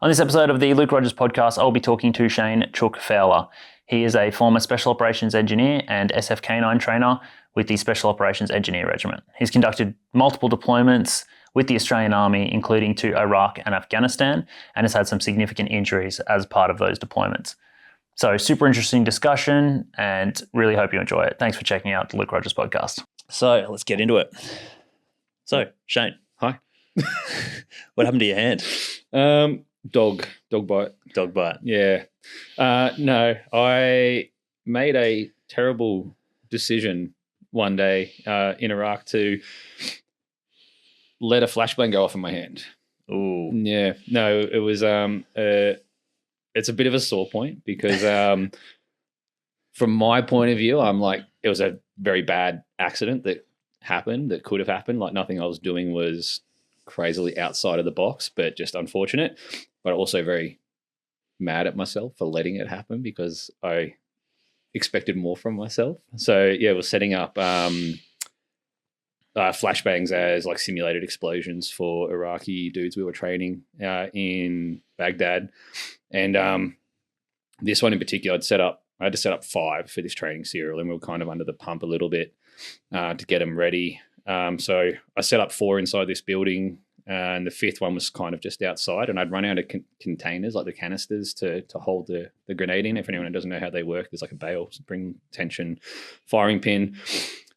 On this episode of the Luke Rogers podcast, I'll be talking to Shayne Fowler. He is a former Special Operations Engineer and SF Canine Trainer with the Special Operations Engineer Regiment. He's conducted multiple deployments with the Australian Army, including to Iraq and Afghanistan, and has had some significant injuries as part of those deployments. So super interesting discussion and really hope you enjoy it. Thanks for checking out the Luke Rogers podcast. So let's get into it. So Shayne. Hi. What happened to your hand? Dog bite. Dog bite. Yeah. No, I made a terrible decision one day in Iraq to let a flashbang go off in my hand. Ooh. Yeah. No, it was it's a bit of a sore point because from my point of view, I'm like, it was a very bad accident that happened, that could have happened. Like nothing I was doing was crazily outside of the box, but just unfortunate. But also very mad at myself for letting it happen because I expected more from myself. So yeah, we're setting up flashbangs as like simulated explosions for Iraqi dudes we were training in Baghdad. And this one in particular, I had to set up 5 for this training serial, and we were kind of under the pump a little bit to get them ready. So I set up 4 inside this building, and the 5th one was kind of just outside, and I'd run out of containers, like the canisters to hold the grenade in. If anyone doesn't know how they work, there's like a bail, spring tension, firing pin.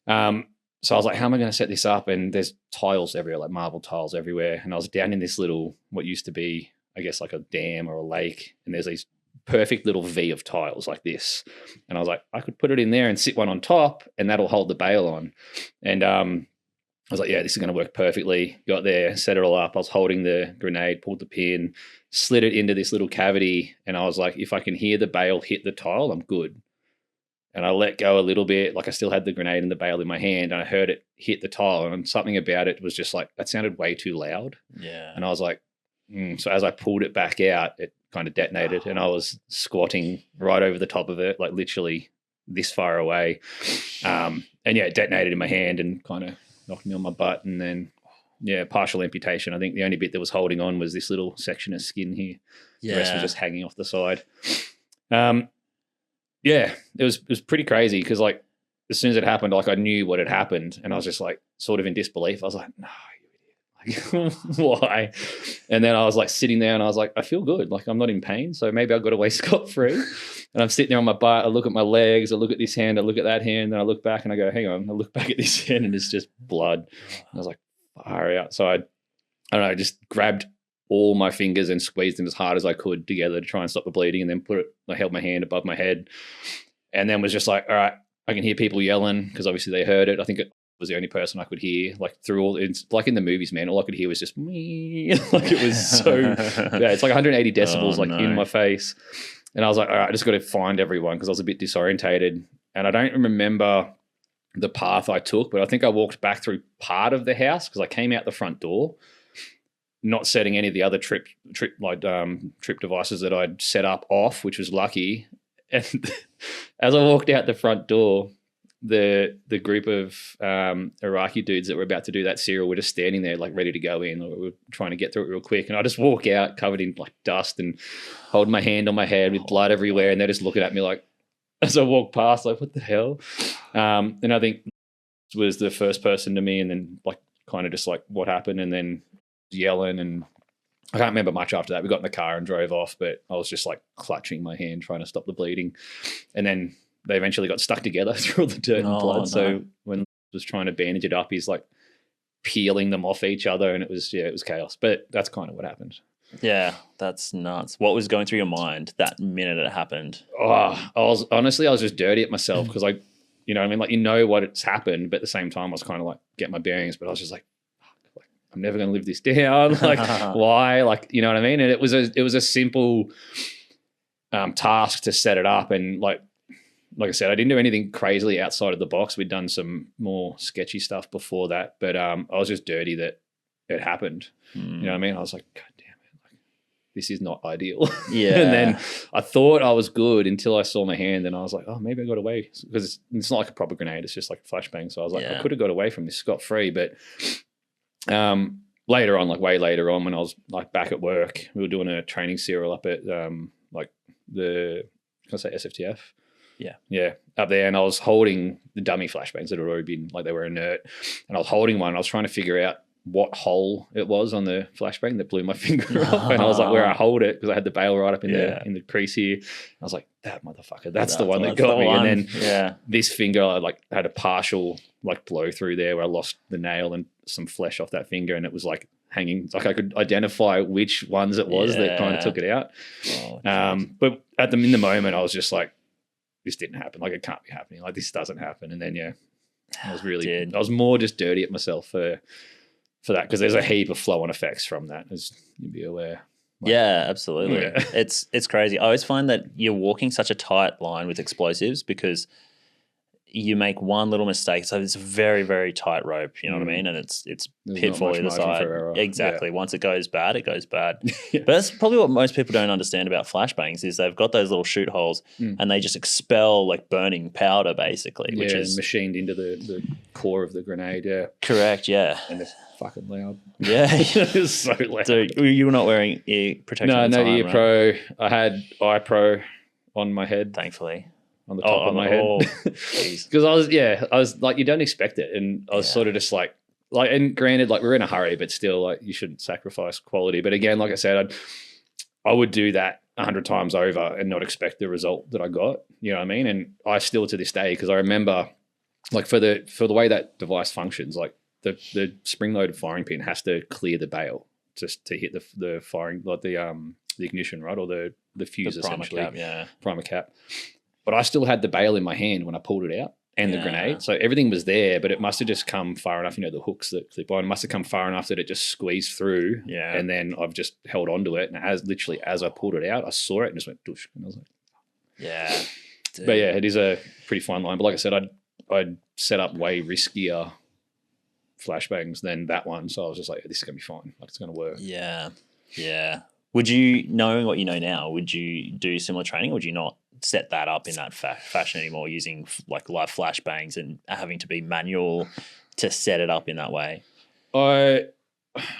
So I was like, how am I going to set this up? And there's tiles everywhere, like marble tiles everywhere. And I was down in this little, what used to be, I guess, like a dam or a lake, and there's these perfect little V of tiles like this. And I was like, I could put it in there and sit one on top, and that'll hold the bail on. And I was like, yeah, this is going to work perfectly. Got there, set it all up. I was holding the grenade, pulled the pin, slid it into this little cavity. And I was like, if I can hear the bail hit the tile, I'm good. And I let go a little bit. Like I still had the grenade and the bail in my hand, and I heard it hit the tile. And something about it was just like, that sounded way too loud. Yeah. And I was like, So as I pulled it back out, it kind of detonated. And I was squatting right over the top of it, like literally this far away. And yeah, it detonated in my hand and kind of knocked me on my butt, and then partial amputation. I think the only bit that was holding on was this little section of skin here. Yeah. The rest was just hanging off the side. It was pretty crazy because like as soon as it happened, like I knew what had happened, and I was just like sort of in disbelief. I was like, no, you idiot. Like, why? And then I was like sitting there and I was like, I feel good. Like I'm not in pain, so maybe I got away scot-free. And I'm sitting there on my butt. I look at my legs. I look at this hand. I look at that hand. And I look back and I go, hang on. I look back at this hand and it's just blood. And I was like, fire out. So I don't know, just grabbed all my fingers and squeezed them as hard as I could together to try and stop the bleeding, and then I held my hand above my head, and then was just like, all right, I can hear people yelling because obviously they heard it. I think it was the only person I could hear, like through all, it's like in the movies, man, all I could hear was just me. Like it was so, it's like 180 decibels in my face. And I was like, all right, I just got to find everyone because I was a bit disorientated. And I don't remember the path I took, but I think I walked back through part of the house because I came out the front door, not setting any of the other trip devices that I'd set up off, which was lucky. And as I walked out the front door, the group of Iraqi dudes that were about to do that serial were just standing there like ready to go in. We were trying to get through it real quick, and I just walk out covered in like dust and holding my hand on my head with blood everywhere, and they're just looking at me like as I walk past, like what the hell? And I think was the first person to me, and then like kind of just like what happened, and then yelling, and I can't remember much after that. We got in the car and drove off, but I was just like clutching my hand trying to stop the bleeding, and then they eventually got stuck together through all the dirt and blood. No. So when I was trying to bandage it up, he's like peeling them off each other, and it was chaos. But that's kind of what happened. Yeah, that's nuts. What was going through your mind that minute it happened? Oh, I was just dirty at myself because I, you know what I mean? Like, you know what it's happened, but at the same time I was kind of like getting my bearings, but I was just like, I'm never going to live this down. Like, why? Like, you know what I mean? And it was a simple task to set it up. And like I said, I didn't do anything crazily outside of the box. We'd done some more sketchy stuff before that, but I was just dirty that it happened. You know what I mean? I was like, God damn it. Like, this is not ideal. Yeah. And then I thought I was good until I saw my hand, and I was like, oh, maybe I got away, because it's not like a proper grenade. It's just like a flashbang. So I was like, I could have got away from this scot-free, but later on, like way later on, when I was like back at work, we were doing a training serial up at like the, can I say SFTF? Yeah, up there. And I was holding the dummy flashbangs that had already been, like they were inert. And I was holding one. I was trying to figure out what hole it was on the flashbang that blew my finger off. And I was like, where I hold it, because I had the bail right up in the crease here. I was like, that motherfucker, that's the one that got me. And then this finger, I like had a partial like blow through there where I lost the nail and some flesh off that finger, and it was like hanging, like I could identify which ones it was that kind of took it out. But in the moment, I was just like, this didn't happen. Like, it can't be happening. Like, this doesn't happen. And then I was more just dirty at myself for that, because there's a heap of flow-on effects from that, as you'd be aware. Like, yeah, absolutely. Yeah. It's crazy. I always find that you're walking such a tight line with explosives, because you make one little mistake. So it's a very, very tight rope, you know what I mean? And it's pitfall either side. Exactly. Yeah. Once it goes bad, it goes bad. But that's probably what most people don't understand about flashbangs, is they've got those little shoot holes and they just expel like burning powder, basically, which is machined into the core of the grenade. Yeah. Correct. Yeah. And it's fucking loud. Yeah. It's so loud. Dude, you were not wearing ear protection? No ear pro. I had eye pro on my head. Thankfully. On the top of my head. Because I was like, you don't expect it. And I was sort of just like, and granted, like, we're in a hurry, but still, like, you shouldn't sacrifice quality. But again, like I said, I would do that 100 times over and not expect the result that I got. You know what I mean? And I still, to this day, because I remember, like, for the way that device functions, like the spring-loaded firing pin has to clear the bail just to hit the firing, like the ignition, right? Or the fuse, essentially. Primer cap. But I still had the bail in my hand when I pulled it out, and the grenade. So everything was there, but it must have just come far enough, the hooks that clip on, must have come far enough that it just squeezed through. Yeah. And then I've just held onto it. And as I pulled it out, I saw it and just went, doosh. And I was like, yeah. Dude. But yeah, it is a pretty fine line. But like I said, I'd set up way riskier flashbangs than that one. So I was just like, this is going to be fine. Like, it's going to work. Yeah. Yeah. Would you, knowing what you know now, would you do similar training, or would you not set that up in that fashion anymore, using like live flashbangs and having to be manual to set it up in that way?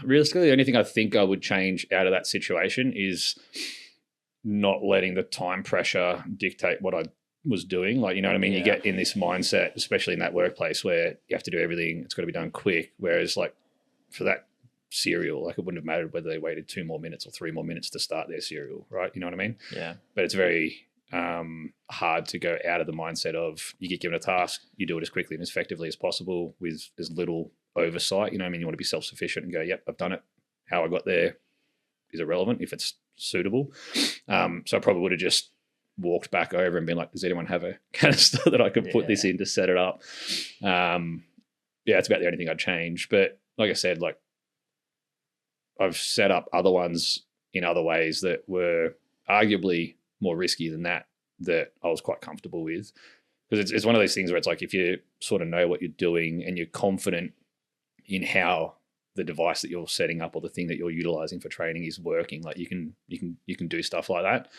Realistically, the only thing I think I would change out of that situation is not letting the time pressure dictate what I was doing. Like, you know what I mean? You get in this mindset, especially in that workplace, where you have to do everything. It's got to be done quick. Whereas like for that serial, like, it wouldn't have mattered whether they waited 2 more minutes or 3 more minutes to start their serial, right? You know what I mean? Yeah. But it's very hard to go out of the mindset of, you get given a task, you do it as quickly and as effectively as possible with as little oversight. You know what I mean? You want to be self-sufficient and go, yep, I've done it. How I got there is irrelevant if it's suitable. So I probably would have just walked back over and been like, does anyone have a canister that I could put this in to set it up? It's about the only thing I'd change. But like I said, like, I've set up other ones in other ways that were arguably more risky than that I was quite comfortable with. Because it's one of those things where it's like, if you sort of know what you're doing and you're confident in how the device that you're setting up or the thing that you're utilizing for training is working, like you can do stuff like that.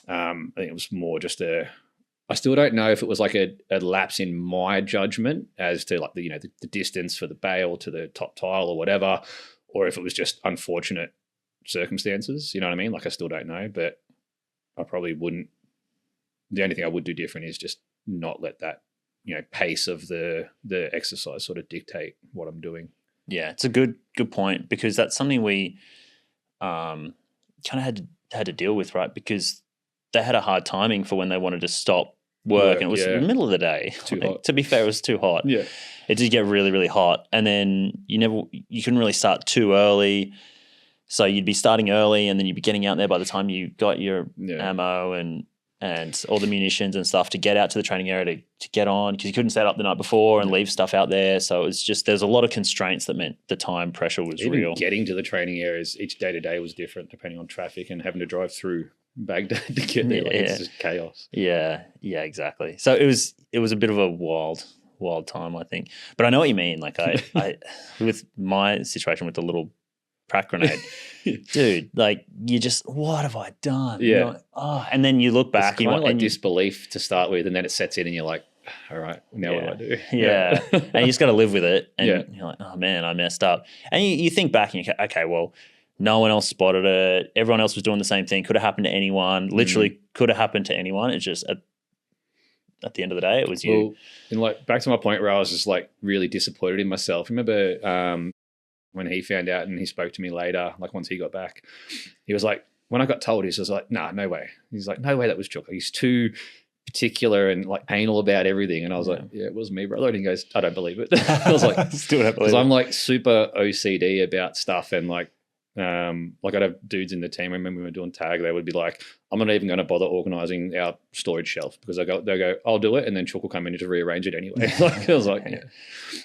I think it was more just I still don't know if it was like a lapse in my judgment as to like the distance for the bail to the top tile or whatever, or if it was just unfortunate circumstances. You know what I mean? Like, I still don't know, but I probably wouldn't. The only thing I would do different is just not let that, pace of the exercise sort of dictate what I'm doing. Yeah, it's a good point, because that's something we kind of had to deal with, right? Because they had a hard timing for when they wanted to stop work, and it was in the middle of the day. Too hot. To be fair, it was too hot. Yeah, it did get really, really hot, and then you couldn't really start too early. So you'd be starting early, and then you'd be getting out there by the time you got your ammo and all the munitions and stuff to get out to the training area to get on, because you couldn't set up the night before and leave stuff out there. So it was just, there's a lot of constraints that meant the time pressure was real. Getting to the training areas each day to day was different depending on traffic, and having to drive through Baghdad to get there. It's just chaos. Yeah, exactly. So it was a bit of a wild time, I think. But I know what you mean. Like I with my situation with the little crack grenade, dude, like, you just, what have I done? Yeah. And then you look back, it's kind of like disbelief to start with, and then it sets in and you're like, all right, now what do I do? Yeah. And you just got to live with it. And Yeah. you're like, oh man, I messed up. And you think back and you go, okay, well, no one else spotted it. Everyone else was doing the same thing. Could have happened to anyone. Literally could have happened to anyone. It's just at the end of the day, it was you. Well, and like back to my point where I was just like really disappointed in myself. Remember when he found out and he spoke to me later, like once he got back, he was like, when I got told, he was like, nah, no way. He's like, no way that was Chook. He's too particular and like anal about everything. And I was like, yeah, it was me, brother. And he goes, I don't believe it. I was like, still don't believe it. Because I'm like super OCD about stuff and like I'd have dudes in the team. I remember when we were doing tag, they would be like, I'm not even going to bother organizing our storage shelf because they'll go, I'll do it. And then Chook will come in to rearrange it anyway. Like, I was like, yeah.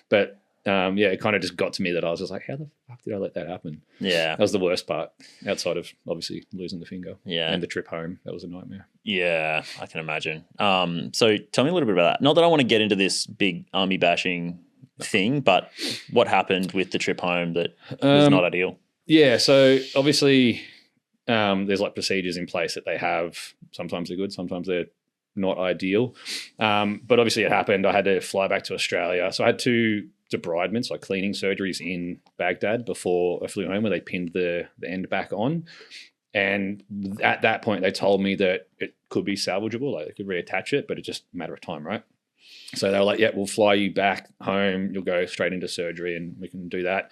But it kind of just got to me that I was just like, how the fuck did I let that happen? Yeah. That was the worst part outside of obviously losing the finger. Yeah. And the trip home. That was a nightmare. Yeah, I can imagine. So tell me a little bit about that. Not that I want to get into this big army bashing thing, but what happened with the trip home that was not ideal? Yeah, so obviously there's like procedures in place that they have. Sometimes they're good, sometimes they're not ideal. But obviously it happened. I had to fly back to Australia. So I had 2 debridements, like cleaning surgeries in Baghdad before I flew home where they pinned the end back on. And at that point, they told me that it could be salvageable, like they could reattach it, but it's just a matter of time, right? So they were like, yeah, we'll fly you back home. You'll go straight into surgery and we can do that.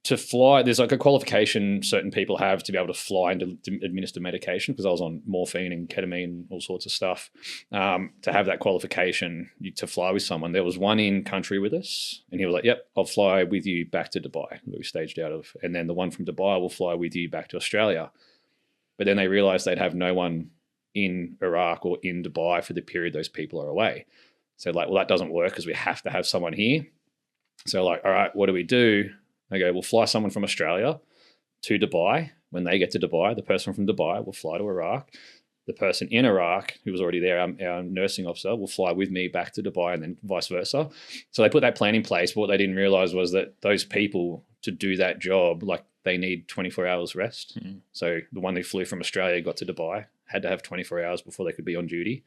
To fly, there's like a qualification certain people have to be able to fly and to administer medication, because I was on morphine and ketamine, all sorts of stuff. To have that qualification to fly with someone, there was one in country with us, and he was like, yep, I'll fly with you back to Dubai, we staged out of. And then the one from Dubai will fly with you back to Australia. But then they realized they'd have no one in Iraq or in Dubai for the period those people are away. So like, well, that doesn't work because we have to have someone here. So like, all right, what do we do? I go, we'll fly someone from Australia to Dubai. When they get to Dubai, the person from Dubai will fly to Iraq. The person in Iraq, who was already there, our nursing officer, will fly with me back to Dubai, and then vice versa. So they put that plan in place. But what they didn't realize was that those people, to do that job, like they need 24 hours rest. Mm-hmm. So the one who flew from Australia got to Dubai, had to have 24 hours before they could be on duty.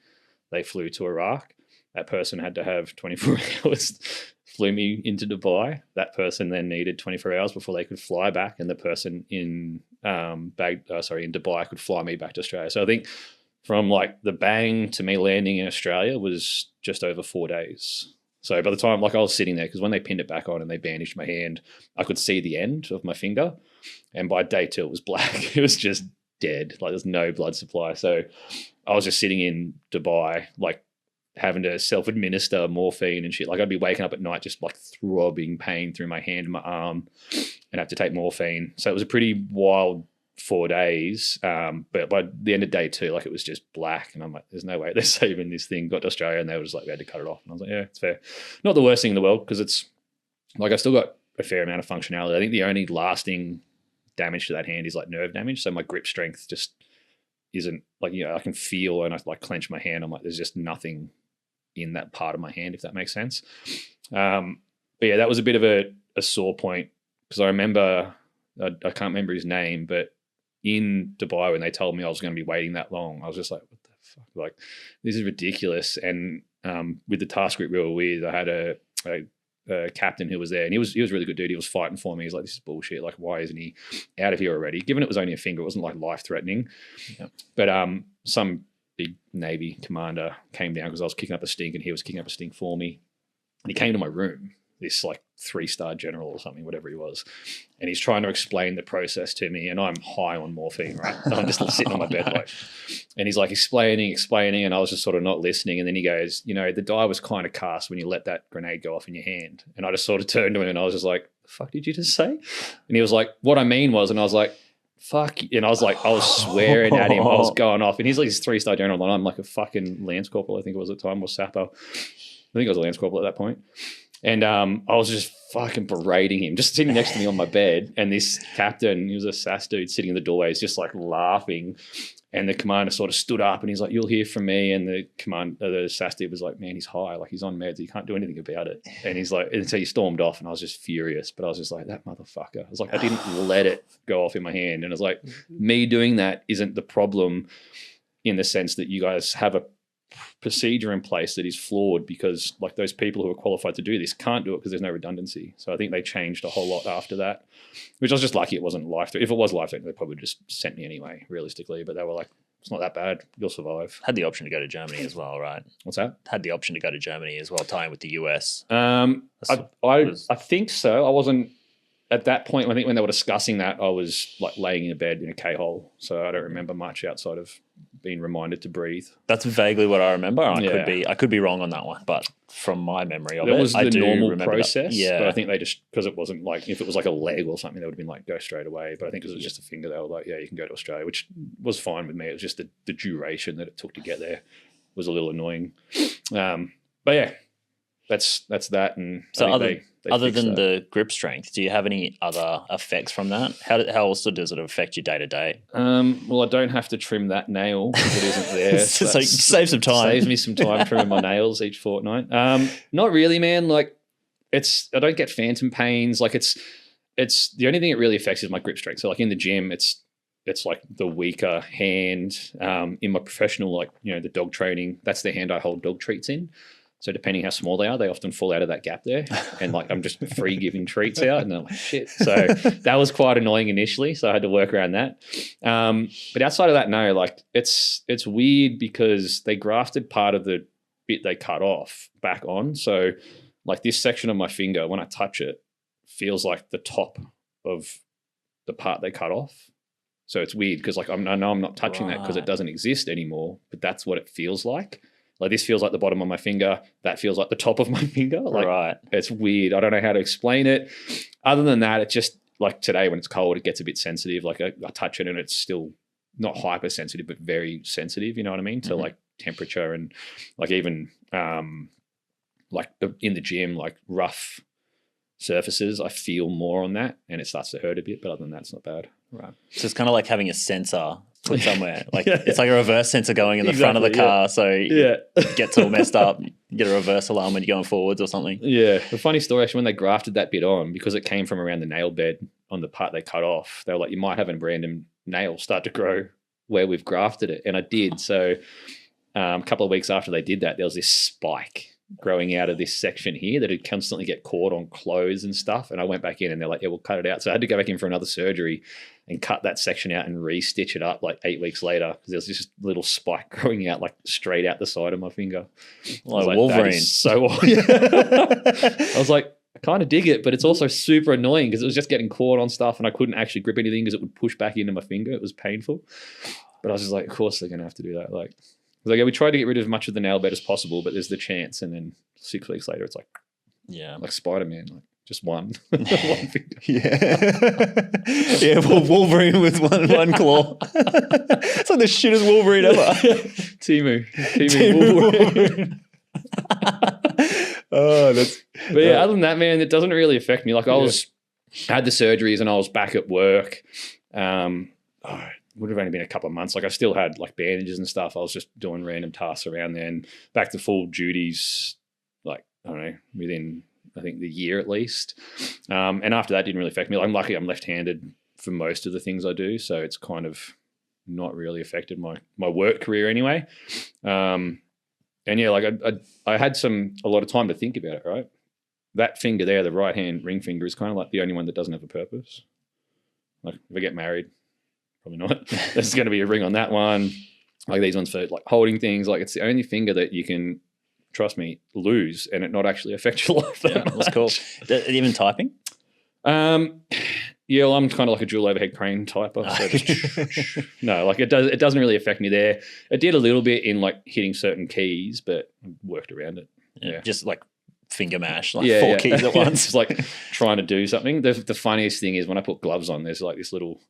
They flew to Iraq. That person had to have 24 hours, flew me into Dubai. That person then needed 24 hours before they could fly back, and the person in in Dubai could fly me back to Australia. So I think from like the bang to me landing in Australia was just over 4 days. So by the time, like I was sitting there, because when they pinned it back on and they bandaged my hand, I could see the end of my finger. And by day 2, it was black. It was just dead. Like there's no blood supply. So I was just sitting in Dubai, like having to self-administer morphine and shit. Like I'd be waking up at night just like throbbing pain through my hand and my arm, and have to take morphine. So it was a pretty wild 4 days. But by the end of day 2, like it was just black, and I'm like, there's no way they're saving this thing. Got to Australia and they were just like, we had to cut it off. And I was like, yeah, it's fair. Not the worst thing in the world, because it's like I've still got a fair amount of functionality. I think the only lasting damage to that hand is like nerve damage. So my grip strength just isn't like, I can feel, and I like clench my hand. I'm like, there's just nothing in that part of my hand, if that makes sense. But yeah, that was a bit of a sore point, because I remember, I can't remember his name, but in Dubai, when they told me I was going to be waiting that long, I was just like, what the fuck? Like, this is ridiculous. And with the task group we were with, I had a captain who was there, and he was a really good dude. He was fighting for me. He's like, this is bullshit. Like, why isn't he out of here already? Given it was only a finger, it wasn't like life-threatening. Yeah. But some big Navy commander came down because I was kicking up a stink, and he was kicking up a stink for me. And he came to my room, this like 3-star general or something, whatever he was. And he's trying to explain the process to me, and I'm high on morphine, right? And I'm just sitting on my bed, like, and he's like explaining, and I was just sort of not listening. And then he goes, the die was kind of cast when you let that grenade go off in your hand. And I just sort of turned to him and I was just like, the fuck did you just say? And he was like, what I mean was, and I was like, fuck. And I was like, I was swearing at him. I was going off. And he's like this 3-star general, and I'm like a fucking Lance Corporal, I think it was at the time, or Sapper. I think I was a Lance Corporal at that point. And I was just fucking berating him, just sitting next to me on my bed. And this captain, he was a SAS dude sitting in the doorway, is just like laughing. And the commander sort of stood up and he's like, you'll hear from me. And the SAS dude was like, man, he's high. Like, he's on meds. He can't do anything about it. And he's like, and so he stormed off, and I was just furious. But I was just like, that motherfucker. I was like, I didn't let it go off in my hand. And I was like, me doing that isn't the problem, in the sense that you guys have a procedure in place that is flawed because like those people who are qualified to do this can't do it because there's no redundancy. So I think they changed a whole lot after that, which I was just lucky it wasn't life-threatening. If it was life-threatening, they probably just sent me anyway, realistically. But they were like, it's not that bad. You'll survive. Had the option to go to Germany as well, right? What's that? Had the option to go to Germany as well, tying with the US. I think so. I wasn't at that point. I think when they were discussing that, I was like laying in a bed in a K-hole. So I don't remember much outside of being reminded to breathe. That's vaguely what I remember. I could be wrong on that one, but from my memory of it was I the do normal remember process. That. Yeah, but I think they just, because it wasn't like, if it was like a leg or something, they would have been like, go straight away. But I think because it was just a finger, they were like, yeah, you can go to Australia, which was fine with me. It was just the duration that it took to get there was a little annoying. But yeah, that's that. And so other than that. the grip strength, do you have any other effects from that? How also does it affect your day to day? Well, I don't have to trim that nail because it isn't there. So save some time. Saves me some time trimming my nails each fortnight. Not really, man. Like I don't get phantom pains. Like it's the only thing it really affects is my grip strength. So like in the gym, it's like the weaker hand. In my professional, like, you know, the dog training, that's the hand I hold dog treats in. So depending how small they are, they often fall out of that gap there. And like I'm just free giving treats out and I'm like, shit. So that was quite annoying initially. So I had to work around that. But outside of that, no, like it's weird because they grafted part of the bit they cut off back on. So like this section of my finger, when I touch it, feels like the top of the part they cut off. So it's weird because like I know I'm not touching that because it doesn't exist anymore, but that's what it feels like. Like this feels like the bottom of my finger. That feels like the top of my finger. Like, right. It's weird. I don't know how to explain it. Other than that, it's just like today when it's cold, it gets a bit sensitive. Like I touch it and it's still not hypersensitive, but very sensitive. You know what I mean? To like temperature and like even like in the gym, like rough surfaces, I feel more on that and it starts to hurt a bit. But other than that, it's not bad. Right. So it's kind of like having a sensor put somewhere. Like it's like a reverse sensor going in the front of the car. So it gets all messed up. You get a reverse alarm when you're going forwards or something. Yeah. The funny story actually, when they grafted that bit on, because it came from around the nail bed on the part they cut off, they were like, you might have a random nail start to grow where we've grafted it. And I did. So a couple of weeks after they did that, there was this spike growing out of this section here that would constantly get caught on clothes and stuff. And I went back in and they're like, yeah, we'll cut it out. So I had to go back in for another surgery and cut that section out and re-stitch it up like 8 weeks later because there was this little spike growing out like straight out the side of my finger. Like Wolverine. So I was like, I kind of dig it, but it's also super annoying because it was just getting caught on stuff and I couldn't actually grip anything because it would push back into my finger. It was painful. But I was just like, of course they're going to have to do that. Like we tried to get rid of as much of the nail bed as possible, but there's the chance. And then 6 weeks later, it's like, like Spider-Man, like just one. One finger. Yeah, Wolverine with one claw. It's like the shittest Wolverine ever. Timu Wolverine. But yeah, other than that, man, it doesn't really affect me. Like I had the surgeries and I was back at work. Would have only been a couple of months. Like I still had like bandages and stuff. I was just doing random tasks around then. Back to full duties, like, I don't know, within, I think, the year at least. And after that, didn't really affect me. Like, I'm lucky I'm left-handed for most of the things I do. So it's kind of not really affected my work career anyway. And yeah, like I had a lot of time to think about it, right? That finger there, the right hand ring finger, is kind of like the only one that doesn't have a purpose. Like if I get married, probably not. There's going to be a ring on that one. Like these ones for like holding things. Like it's the only finger that you can, trust me, lose and it not actually affect your life. That's cool. Even typing? Yeah, well, I'm kind of like a dual overhead crane typer. So just, no, like it doesn't really affect me there. It did a little bit in like hitting certain keys, but I worked around it. Yeah. Just like finger mash, like four keys at once. It's like trying to do something. The funniest thing is when I put gloves on, there's like this little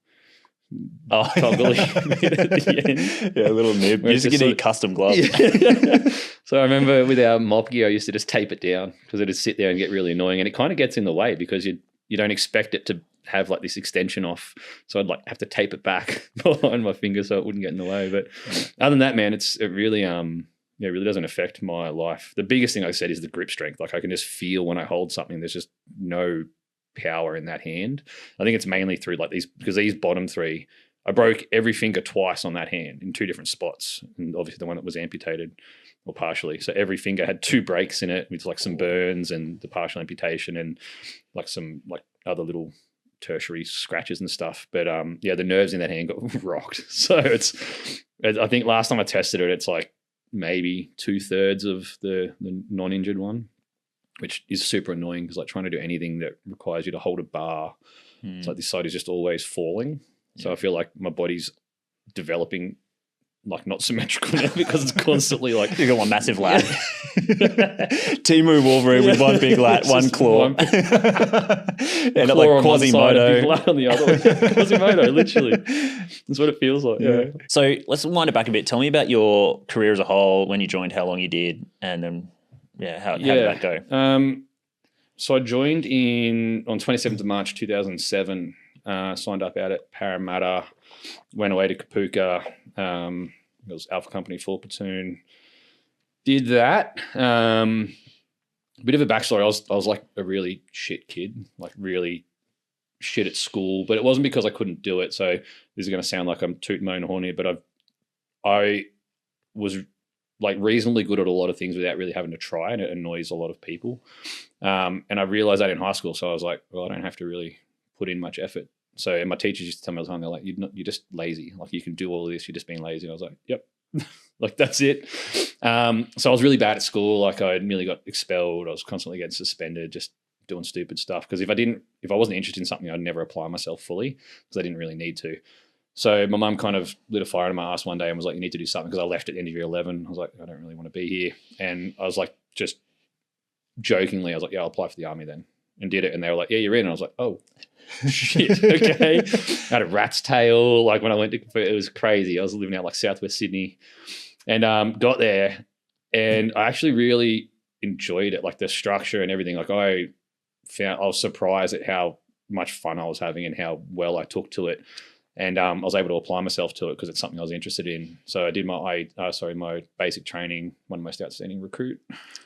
toggle at the end. Yeah, a little nib. You just need custom gloves. Yeah. So I remember with our mop gear, I used to just tape it down because it'd sit there and get really annoying. And it kind of gets in the way because you don't expect it to have like this extension off. So I'd like have to tape it back behind my finger so it wouldn't get in the way. But other than that, man, it really it really doesn't affect my life. The biggest thing I said is the grip strength. Like I can just feel when I hold something, there's just no power in that hand. I think it's mainly through like these, because these bottom three I broke every finger twice on that hand in 2 different spots, and obviously the one that was amputated or partially. So every finger had 2 breaks in it with like some burns and the partial amputation and like some like other little tertiary scratches and stuff. But the nerves in that hand got rocked. So I think last time I tested it, it's like maybe 2/3 of the non-injured one, which is super annoying because like trying to do anything that requires you to hold a bar, it's like this side is just always falling. Yeah. So I feel like my body's developing like not symmetrical now because it's constantly like you got one massive lat. Timu Wolverine with one big lat, one claw. And like Quasimodo. Lat on the other one. Quasimodo, literally. That's what it feels like. Yeah. So let's wind it back a bit. Tell me about your career as a whole, when you joined, how long you did, and then how did that go? So I joined on 27th of March 2007. Signed up out at Parramatta, went away to Kapuka. It was Alpha Company 4 Platoon. Did that. Bit of a backstory. I was like a really shit kid, like really shit at school, but it wasn't because I couldn't do it. So this is going to sound like I'm tooting my own horn here, but I was like reasonably good at a lot of things without really having to try, and it annoys a lot of people. And I realized that in high school. So I was like, well, I don't have to really put in much effort. So and my teachers used to tell me all the time, they're like, you're just lazy. Like you can do all of this, you're just being lazy. And I was like, yep, like that's it. So I was really bad at school. Like I nearly got expelled. I was constantly getting suspended, just doing stupid stuff. Because if I wasn't interested in something, I'd never apply myself fully because I didn't really need to. So my mum kind of lit a fire in my ass one day and was like, you need to do something, because I left at the end of year 11. I was like, I don't really want to be here. And I was like, just jokingly, I was like, yeah, I'll apply for the army then. And did it. And they were like, yeah, you're in. And I was like, oh, shit, okay. I had a rat's tail. Like when I went to, it was crazy. I was living out like Southwest Sydney, and got there, and I actually really enjoyed it, like the structure and everything. Like I was surprised at how much fun I was having and how well I took to it. And I was able to apply myself to it because it's something I was interested in. So I did my basic training, won the most outstanding recruit.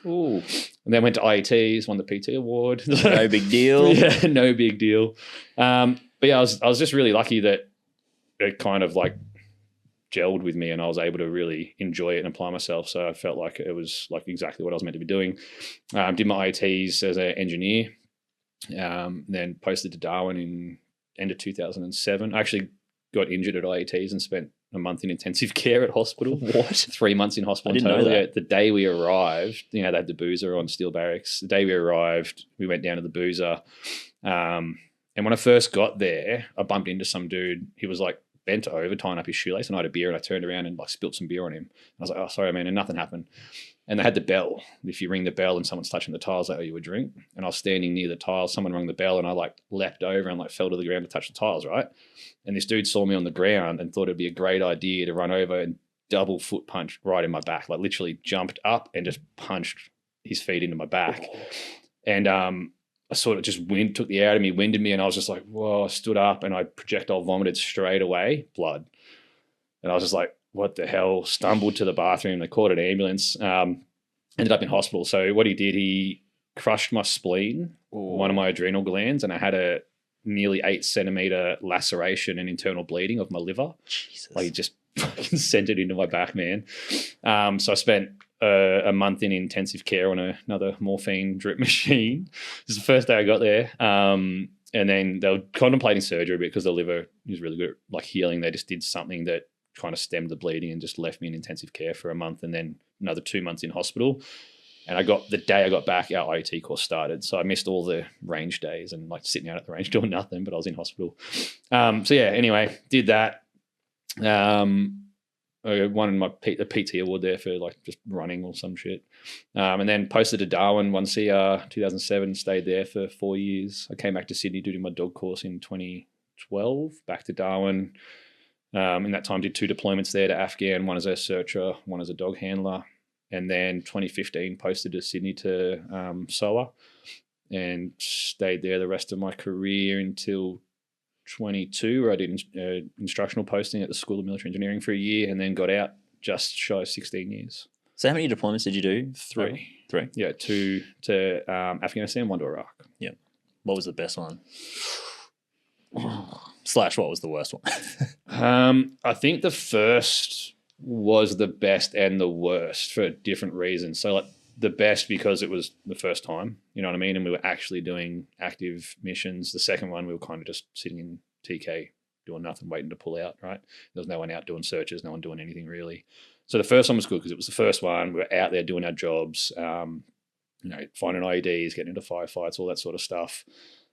Ooh. And then went to IETs, won the PT award. No big deal. Yeah, no big deal. But yeah, I was just really lucky that it kind of like gelled with me and I was able to really enjoy it and apply myself. So I felt like it was like exactly what I was meant to be doing. Did my IETs as an engineer, then posted to Darwin in end of 2007. I actually got injured at IETs and spent a month in intensive care at hospital. What? 3 months in hospital. I didn't know that. The day we arrived, they had the boozer on Steel Barracks. The day we arrived, we went down to the boozer. And when I first got there, I bumped into some dude. He was like bent over, tying up his shoelace, and I had a beer, and I turned around and like spilt some beer on him. I was like, oh, sorry, man, and nothing happened. And they had the bell. If you ring the bell and someone's touching the tiles, they owe you a drink. And I was standing near the tiles. Someone rang the bell and I like leapt over and like fell to the ground to touch the tiles, right? And this dude saw me on the ground and thought it'd be a great idea to run over and double foot punch right in my back. Like literally jumped up and just punched his feet into my back. And I sort of just took the air out of me, winded me, and I was just like, whoa, I stood up and I projectile vomited straight away, blood. And I was just like, what the hell? Stumbled to the bathroom. They called an ambulance. Ended up in hospital. So what he did, he crushed my spleen, one of my adrenal glands, and I had a nearly 8 centimeter laceration and internal bleeding of my liver. Jesus. Like he just fucking sent it into my back, man. So I spent a month in intensive care on another morphine drip machine. This is the first day I got there. And then they were contemplating surgery because the liver is really good at like healing. They just did something that kind of stemmed the bleeding and just left me in intensive care for a month, and then another 2 months in hospital. And the day I got back, our IET course started. So I missed all the range days and like sitting out at the range doing nothing, but I was in hospital. So yeah, anyway, did that. I won the PT award there for like just running or some shit. And then posted to Darwin, won CR 2007, stayed there for 4 years. I came back to Sydney doing my dog course in 2012, back to Darwin. In that time, did 2 deployments there to Afghan, one as a searcher, one as a dog handler. And then 2015 posted to Sydney to SOA and stayed there the rest of my career until 22, where I did instructional posting at the School of Military Engineering for a year and then got out just shy of 16 years. So how many deployments did you do? 3. 3? Yeah, 2 to Afghanistan, 1 to Iraq. Yeah. What was the best one? Slash, what was the worst one? I think the first was the best and the worst for different reasons. So like the best because it was the first time, you know what I mean? And we were actually doing active missions. The second one, we were kind of just sitting in TK doing nothing, waiting to pull out, right? There was no one out doing searches, no one doing anything really. So the first one was good because it was the first one. We were out there doing our jobs, finding IEDs, getting into firefights, all that sort of stuff.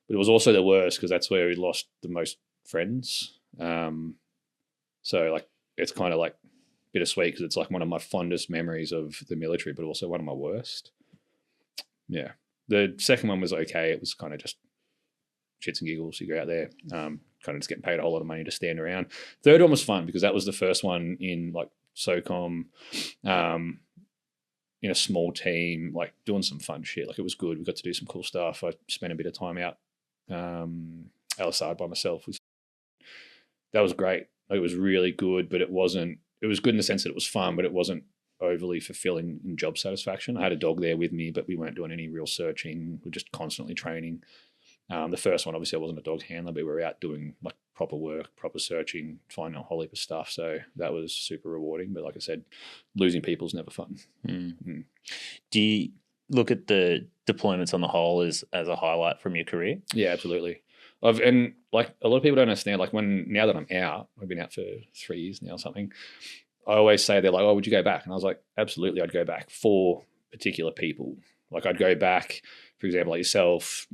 But it was also the worst because that's where we lost the most friends. So like it's kind of like bittersweet because it's like one of my fondest memories of the military, but also one of my worst. Yeah. The second one was okay. It was kind of just shits and giggles. You go out there, kind of just getting paid a whole lot of money to stand around. Third one was fun because that was the first one in like SOCOM, in a small team, like doing some fun shit. Like it was good. We got to do some cool stuff. I spent a bit of time out LSR by myself. That was great. It was really good, but it was good in the sense that it was fun, but it wasn't overly fulfilling in job satisfaction. I had a dog there with me, but we weren't doing any real searching. We're just constantly training. The first one, obviously I wasn't a dog handler, but we were out doing like proper work, proper searching, finding a whole heap of stuff. So that was super rewarding. But like I said, losing people is never fun. Do you look at the deployments on the whole as a highlight from your career? Yeah, absolutely. And like a lot of people don't understand, like now that I'm out, I've been out for 3 years now or something, I always say, they're like, oh, would you go back? And I was like, absolutely, I'd go back for particular people. Like I'd go back, for example, like yourself,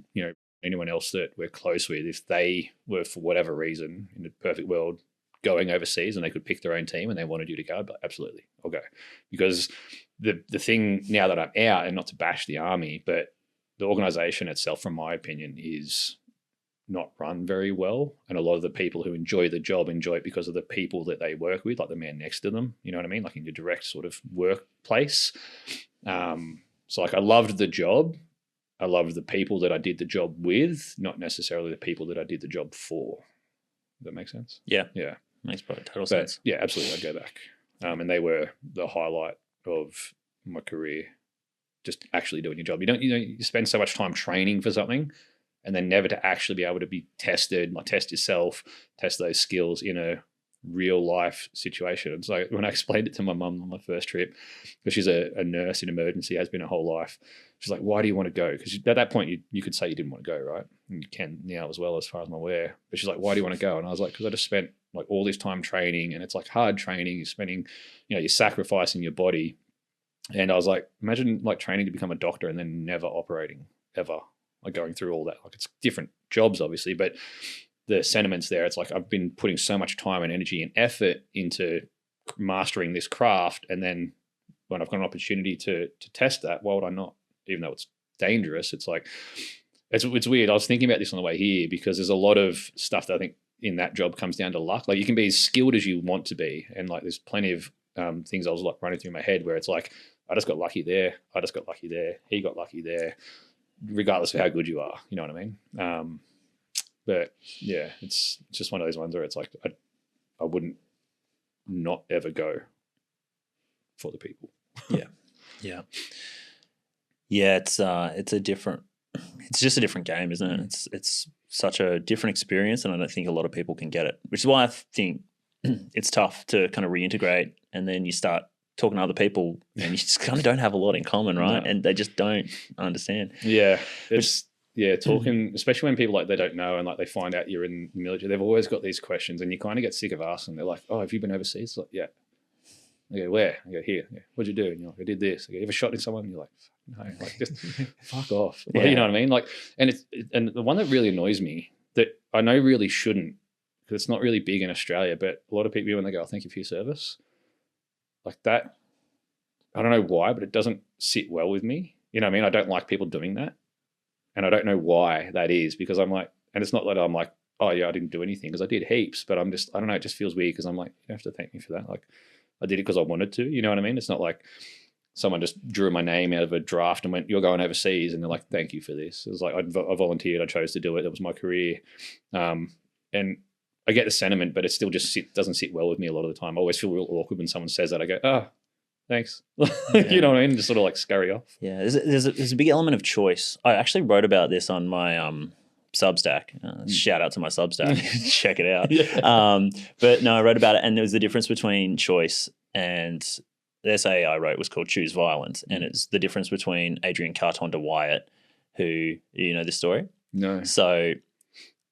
anyone else that we're close with, if they were for whatever reason in the perfect world going overseas and they could pick their own team and they wanted you to go, but absolutely, I'll go. Because the thing now that I'm out, and not to bash the army, but the organization itself, from my opinion, is not run very well. And a lot of the people who enjoy the job enjoy it because of the people that they work with, like the man next to them, you know what I mean? Like in your direct sort of workplace. So like I loved the job. I loved the people that I did the job with, not necessarily the people that I did the job for. Does that make sense? Yeah. Yeah. Makes probably total sense. Yeah, absolutely. I'd go back. And they were the highlight of my career, just actually doing your job. You spend so much time training for something and then never to actually be able to be tested, like test yourself, test those skills in a real life situation. And so when I explained it to my mum on my first trip, because she's a nurse in emergency, has been her whole life, she's like, why do you want to go? Because at that point you could say you didn't want to go, right? And you can now as well, as far as I'm aware. But she's like, why do you want to go? And I was like, because I just spent like all this time training, and it's like hard training. You're spending, you're sacrificing your body. And I was like, imagine like training to become a doctor and then never operating ever, like going through all that. Like it's different jobs, obviously, but the sentiments there, it's like I've been putting so much time and energy and effort into mastering this craft, and then when I've got an opportunity to test that, why would I not? Even though it's dangerous, it's like it's weird. I was thinking about this on the way here because there's a lot of stuff that I think in that job comes down to luck. Like you can be as skilled as you want to be, and like there's plenty of things I was like running through my head where it's like I just got lucky there, I just got lucky there, he got lucky there, regardless of how good you are. You know what I mean? But yeah, it's just one of those ones where it's like I wouldn't not ever go for the people. Yeah. It's just a different game, isn't it? It's such a different experience, and I don't think a lot of people can get it, which is why I think it's tough to kind of reintegrate, and then you start talking to other people and you just kind of don't have a lot in common, right? No. And they just don't understand. Yeah. Talking, especially when people like they don't know and like they find out you're in the military, they've always got these questions and you kind of get sick of asking. They're like, oh, have you been overseas? Like, yeah. I go, where? I go, here. Yeah. What'd you do? And you're like, I did this. I go, you ever shot at someone? And you're like, no, like just fuck off. Like, you know what I mean? Like, and the one that really annoys me that I know really shouldn't, because it's not really big in Australia, but a lot of people when they go, oh, thank you for your service, like that, I don't know why, but it doesn't sit well with me. You know what I mean? I don't like people doing that. And I don't know why that is, because I'm like, and it's not that I'm like, oh yeah, I didn't do anything, because I did heaps, but I don't know, it just feels weird because I'm like, you don't have to thank me for that. Like I did it because I wanted to, you know what I mean? It's not like someone just drew my name out of a draft and went, you're going overseas. And they're like, thank you for this. It was like, I volunteered, I chose to do it. That was my career. And I get the sentiment, but it still just doesn't sit well with me a lot of the time. I always feel real awkward when someone says that. I go, oh, thanks. You know what I mean? Just sort of like scurry off. Yeah, there's a big element of choice. I actually wrote about this on my Substack. Shout out to my Substack. Check it out. Yeah. But no, I read about it, and there was the difference between choice and the essay I wrote was called Choose Violence, and it's the difference between Adrian Carton de Wyatt, who, you know this story? No. So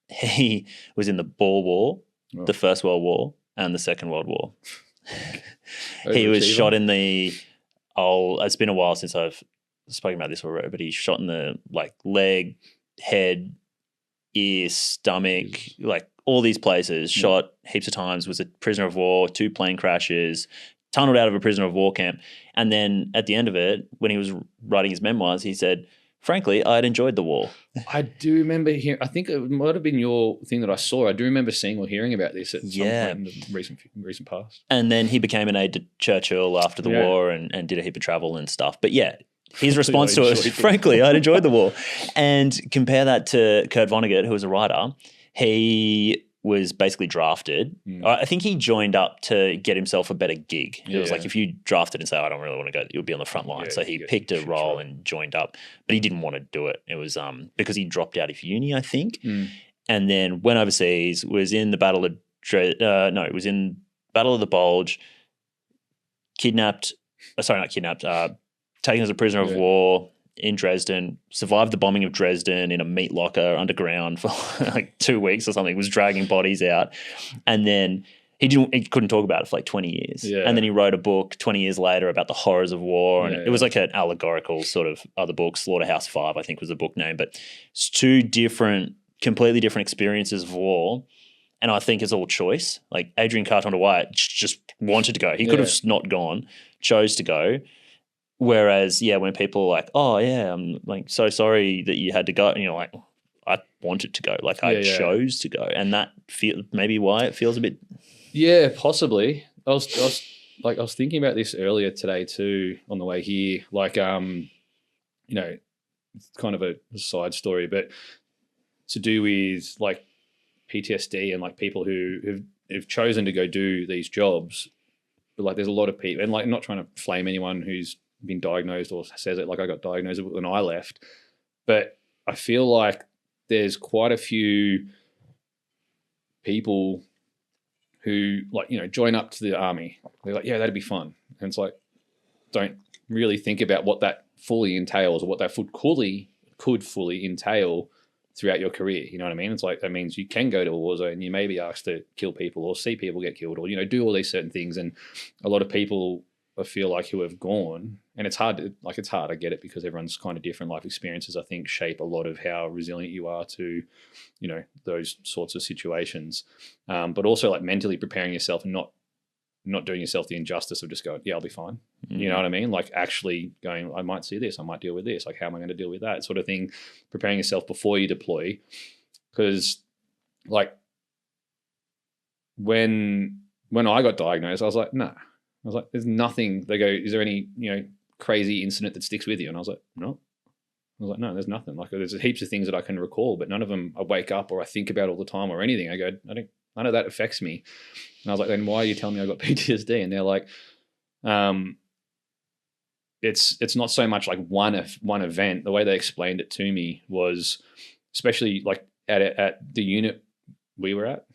he was in the Boer War, the First World War, and the Second World War. He was shot in the it's been a while since I've spoken about this already, but he shot in the like leg, head, ear, stomach, like all these places, shot heaps of times, was a prisoner of war, 2 plane crashes, tunneled out of a prisoner of war camp. And then at the end of it, when he was writing his memoirs, he said, frankly, I'd enjoyed the war. I do remember hearing, I think it might have been your thing that I saw. I do remember seeing or hearing about this at some point in the recent past. And then he became an aide to Churchill after the war and did a heap of travel and stuff. But yeah, his response to it was, frankly, I'd enjoyed the war. And compare that to Kurt Vonnegut, who was a writer. He was basically drafted. I think he joined up to get himself a better gig. It was like if you drafted and say, I don't really want to go, you'll be on the front line. So he picked a role and joined up, but he didn't want to do it. It was because he dropped out of uni, I think, and then went overseas, was in the Battle of it was in Battle of the Bulge, taken as a prisoner of war in Dresden, survived the bombing of Dresden in a meat locker underground for like 2 weeks or something, was dragging bodies out. And then he couldn't talk about it for like 20 years. Yeah. And then he wrote a book 20 years later about the horrors of war. And it was like an allegorical sort of other book, Slaughterhouse 5, I think was the book name. But it's 2 completely different experiences of war. And I think it's all choice. Like Adrian Carton de Wyatt just wanted to go. He could have not gone, chose to go. Whereas, when people are like, oh, yeah, I'm like so sorry that you had to go, and you're like, I wanted to go, like I chose to go. And that maybe why it feels a bit. Yeah, possibly. I was thinking about this earlier today too on the way here. Like, it's kind of a side story, but to do with like PTSD and like people who have chosen to go do these jobs. But like there's a lot of people, and like not trying to flame anyone who's been diagnosed or says it, like I got diagnosed when I left, but I feel like there's quite a few people who like, join up to the army. They're like, yeah, that'd be fun. And it's like, don't really think about what that fully entails or what that could fully entail throughout your career. You know what I mean? It's like, that means you can go to a war zone, you may be asked to kill people or see people get killed or, do all these certain things. And a lot of people I feel like who have gone, and it's hard, I get it because everyone's kind of different. Life experiences, I think, shape a lot of how resilient you are to, those sorts of situations. But also like mentally preparing yourself and not doing yourself the injustice of just going, yeah, I'll be fine. You know what I mean? Like actually going, I might see this, I might deal with this. Like how am I going to deal with that sort of thing? Preparing yourself before you deploy. Because like when I got diagnosed, I was like, nah. I was like, there's nothing. They go, is there any, crazy incident that sticks with you? And I was like, no. I was like, no, there's nothing. Like there's heaps of things that I can recall, but none of them I wake up or I think about all the time or anything. I go, none of that affects me. And I was like, then why are you telling me I got PTSD? And they're like, it's not so much like one event. The way they explained it to me was, especially like at the unit we were at.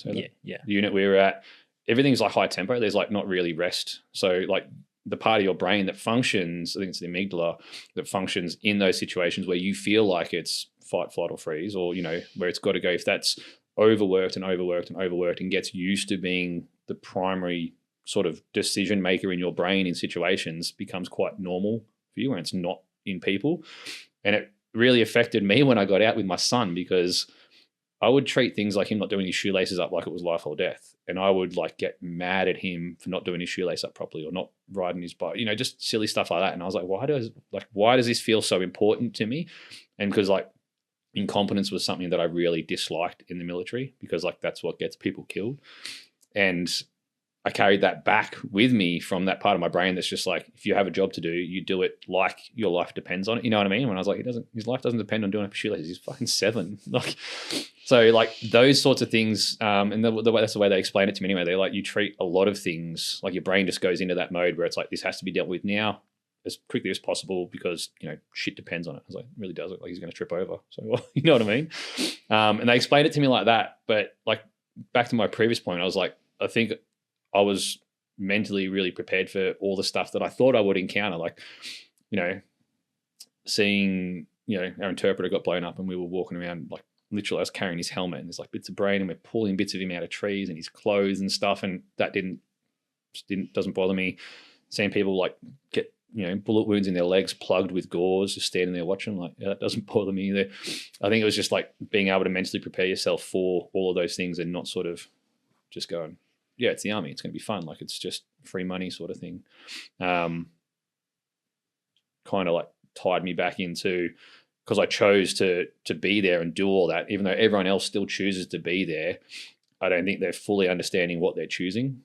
The unit we were at, everything's like high tempo. There's like not really rest. So like the part of your brain that functions, I think it's the amygdala that functions in those situations where you feel like it's fight, flight or freeze, or, where it's got to go. If that's overworked and gets used to being the primary sort of decision maker in your brain in situations, becomes quite normal for you, and it's not in people. And it really affected me when I got out with my son, because I would treat things like him not doing his shoelaces up like it was life or death. And I would like get mad at him for not doing his shoelace up properly or not riding his bike, just silly stuff like that. And I was like, why does this feel so important to me? And because like incompetence was something that I really disliked in the military, because like that's what gets people killed. And I carried that back with me from that part of my brain that's just like, if you have a job to do, you do it like your life depends on it. You know what I mean? When I was like, his life doesn't depend on doing up shoelaces. He's fucking 7. Like, so like those sorts of things, and that's the way they explain it to me anyway. They're like, you treat a lot of things, like your brain just goes into that mode where it's like, this has to be dealt with now. as quickly as possible because, shit depends on it. I was like, it really does look like he's going to trip over. So, well, you know what I mean? And they explained it to me like that. But like back to my previous point, I was like, I think I was mentally really prepared for all the stuff that I thought I would encounter. Like, seeing, our interpreter got blown up and we were walking around, like literally I was carrying his helmet and there's like bits of brain and we're pulling bits of him out of trees and his clothes and stuff. And that doesn't bother me. Seeing people like get, bullet wounds in their legs plugged with gauze, just standing there watching, like, that doesn't bother me either. I think it was just like being able to mentally prepare yourself for all of those things and not sort of just going, yeah, it's the army, it's going to be fun. Like it's just free money sort of thing. Kind of like tied me back into, because I chose to be there and do all that, even though everyone else still chooses to be there. I don't think they're fully understanding what they're choosing.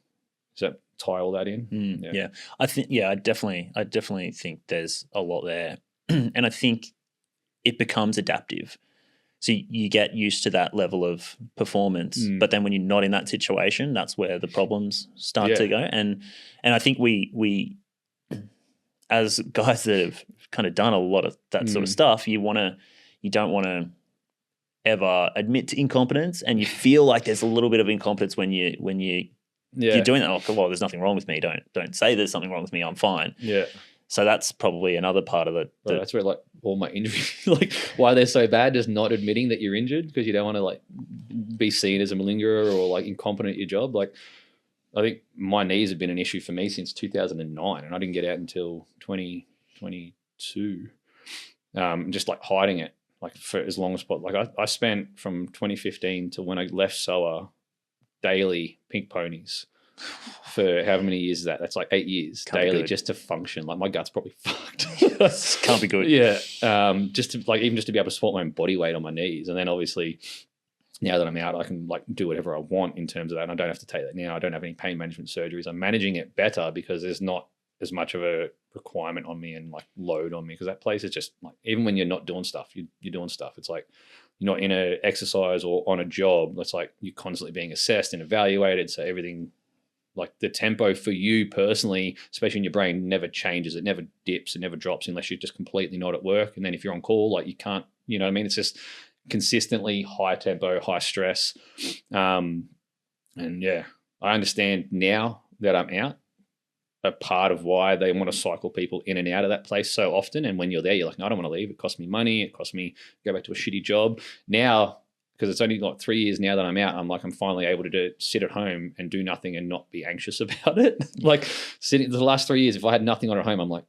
Does that tie all that in? Yeah. I definitely think there's a lot there. And I think it becomes adaptive. So you get used to that level of performance, but then when you're not in that situation, that's where the problems start to go. And I think we as guys that have kind of done a lot of that sort of stuff, you don't want to ever admit to incompetence, and you feel like there's a little bit of incompetence when you're doing that. Oh, well, there's nothing wrong with me. Don't say there's something wrong with me. I'm fine. Yeah. So that's probably another part of it. That's where like all my injuries, like why they're so bad, just not admitting that you're injured because you don't want to like be seen as a malingerer or like incompetent at your job. Like I think my knees have been an issue for me since 2009 and I didn't get out until 2022. Just like hiding it like for as long as possible. Like I spent from 2015 to when I left SOA daily pink ponies for however many years is that? That's like 8 years daily just to function. Like my gut's probably fucked. Can't be good. Yeah. Just to like, even just to be able to support my own body weight on my knees. And then obviously now that I'm out, I can like do whatever I want in terms of that. And I don't have to take that now. I don't have any pain management surgeries. I'm managing it better because there's not as much of a requirement on me and like load on me. Because that place is just like, even when you're not doing stuff, you're doing stuff. It's like, you're not in a exercise or on a job. It's like you're constantly being assessed and evaluated. So everything, like the tempo for you personally, especially in your brain, never changes. It never dips. It never drops unless you're just completely not at work. And then if you're on call, like you can't, you know what I mean? It's just consistently high tempo, high stress. And yeah, I understand now that I'm out, a part of why they want to cycle people in and out of that place so often. And when you're there, you're like, no, I don't want to leave. It costs me money. It costs me go back to a shitty job. Now, because it's only like 3 years now that I'm out, I'm like, I'm finally able to sit at home and do nothing and not be anxious about it. Like sitting the last 3 years, if I had nothing on at home, I'm like,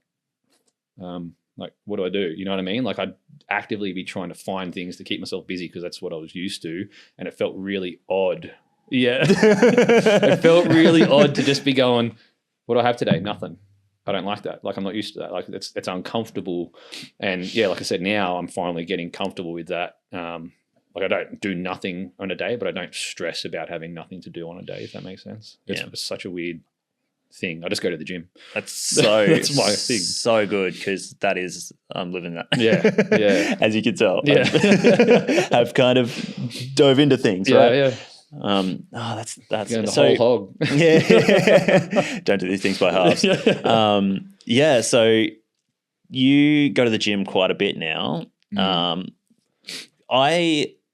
what do I do? You know what I mean? Like I'd actively be trying to find things to keep myself busy because that's what I was used to. And it felt really odd. Yeah. It felt really odd to just be going, what do I have today? Nothing. I don't like that. Like I'm not used to that. Like it's uncomfortable. And yeah, like I said, now I'm finally getting comfortable with that. Like I don't do nothing on a day, but I don't stress about having nothing to do on a day, if that makes sense. It's such a weird thing. I just go to the gym. That's that's my thing. So good because that is I'm living that. Yeah. As you can tell. Yeah. I've kind of dove into things, right? Yeah. That's the whole hog. Yeah. Don't do these things by halves. Yeah. So you go to the gym quite a bit now.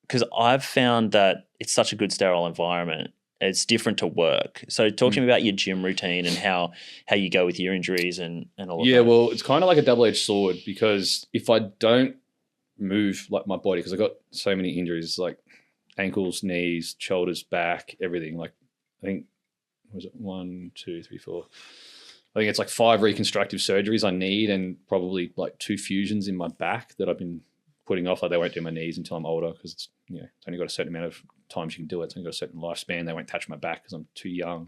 Because I've found that it's such a good sterile environment. It's different to work. So talk to me about your gym routine and how you go with your injuries and all of that. Yeah, well, it's kind of like a double-edged sword because if I don't move like my body, because I got so many injuries, like ankles, knees, shoulders, back, everything. Like I think, was it 1, 2, 3, 4? I think it's like 5 reconstructive surgeries I need and probably like 2 fusions in my back that I've been putting off. Like they won't do my knees until I'm older because it's only got a certain amount of times you can do it. It's only got a certain lifespan. They won't touch my back because I'm too young.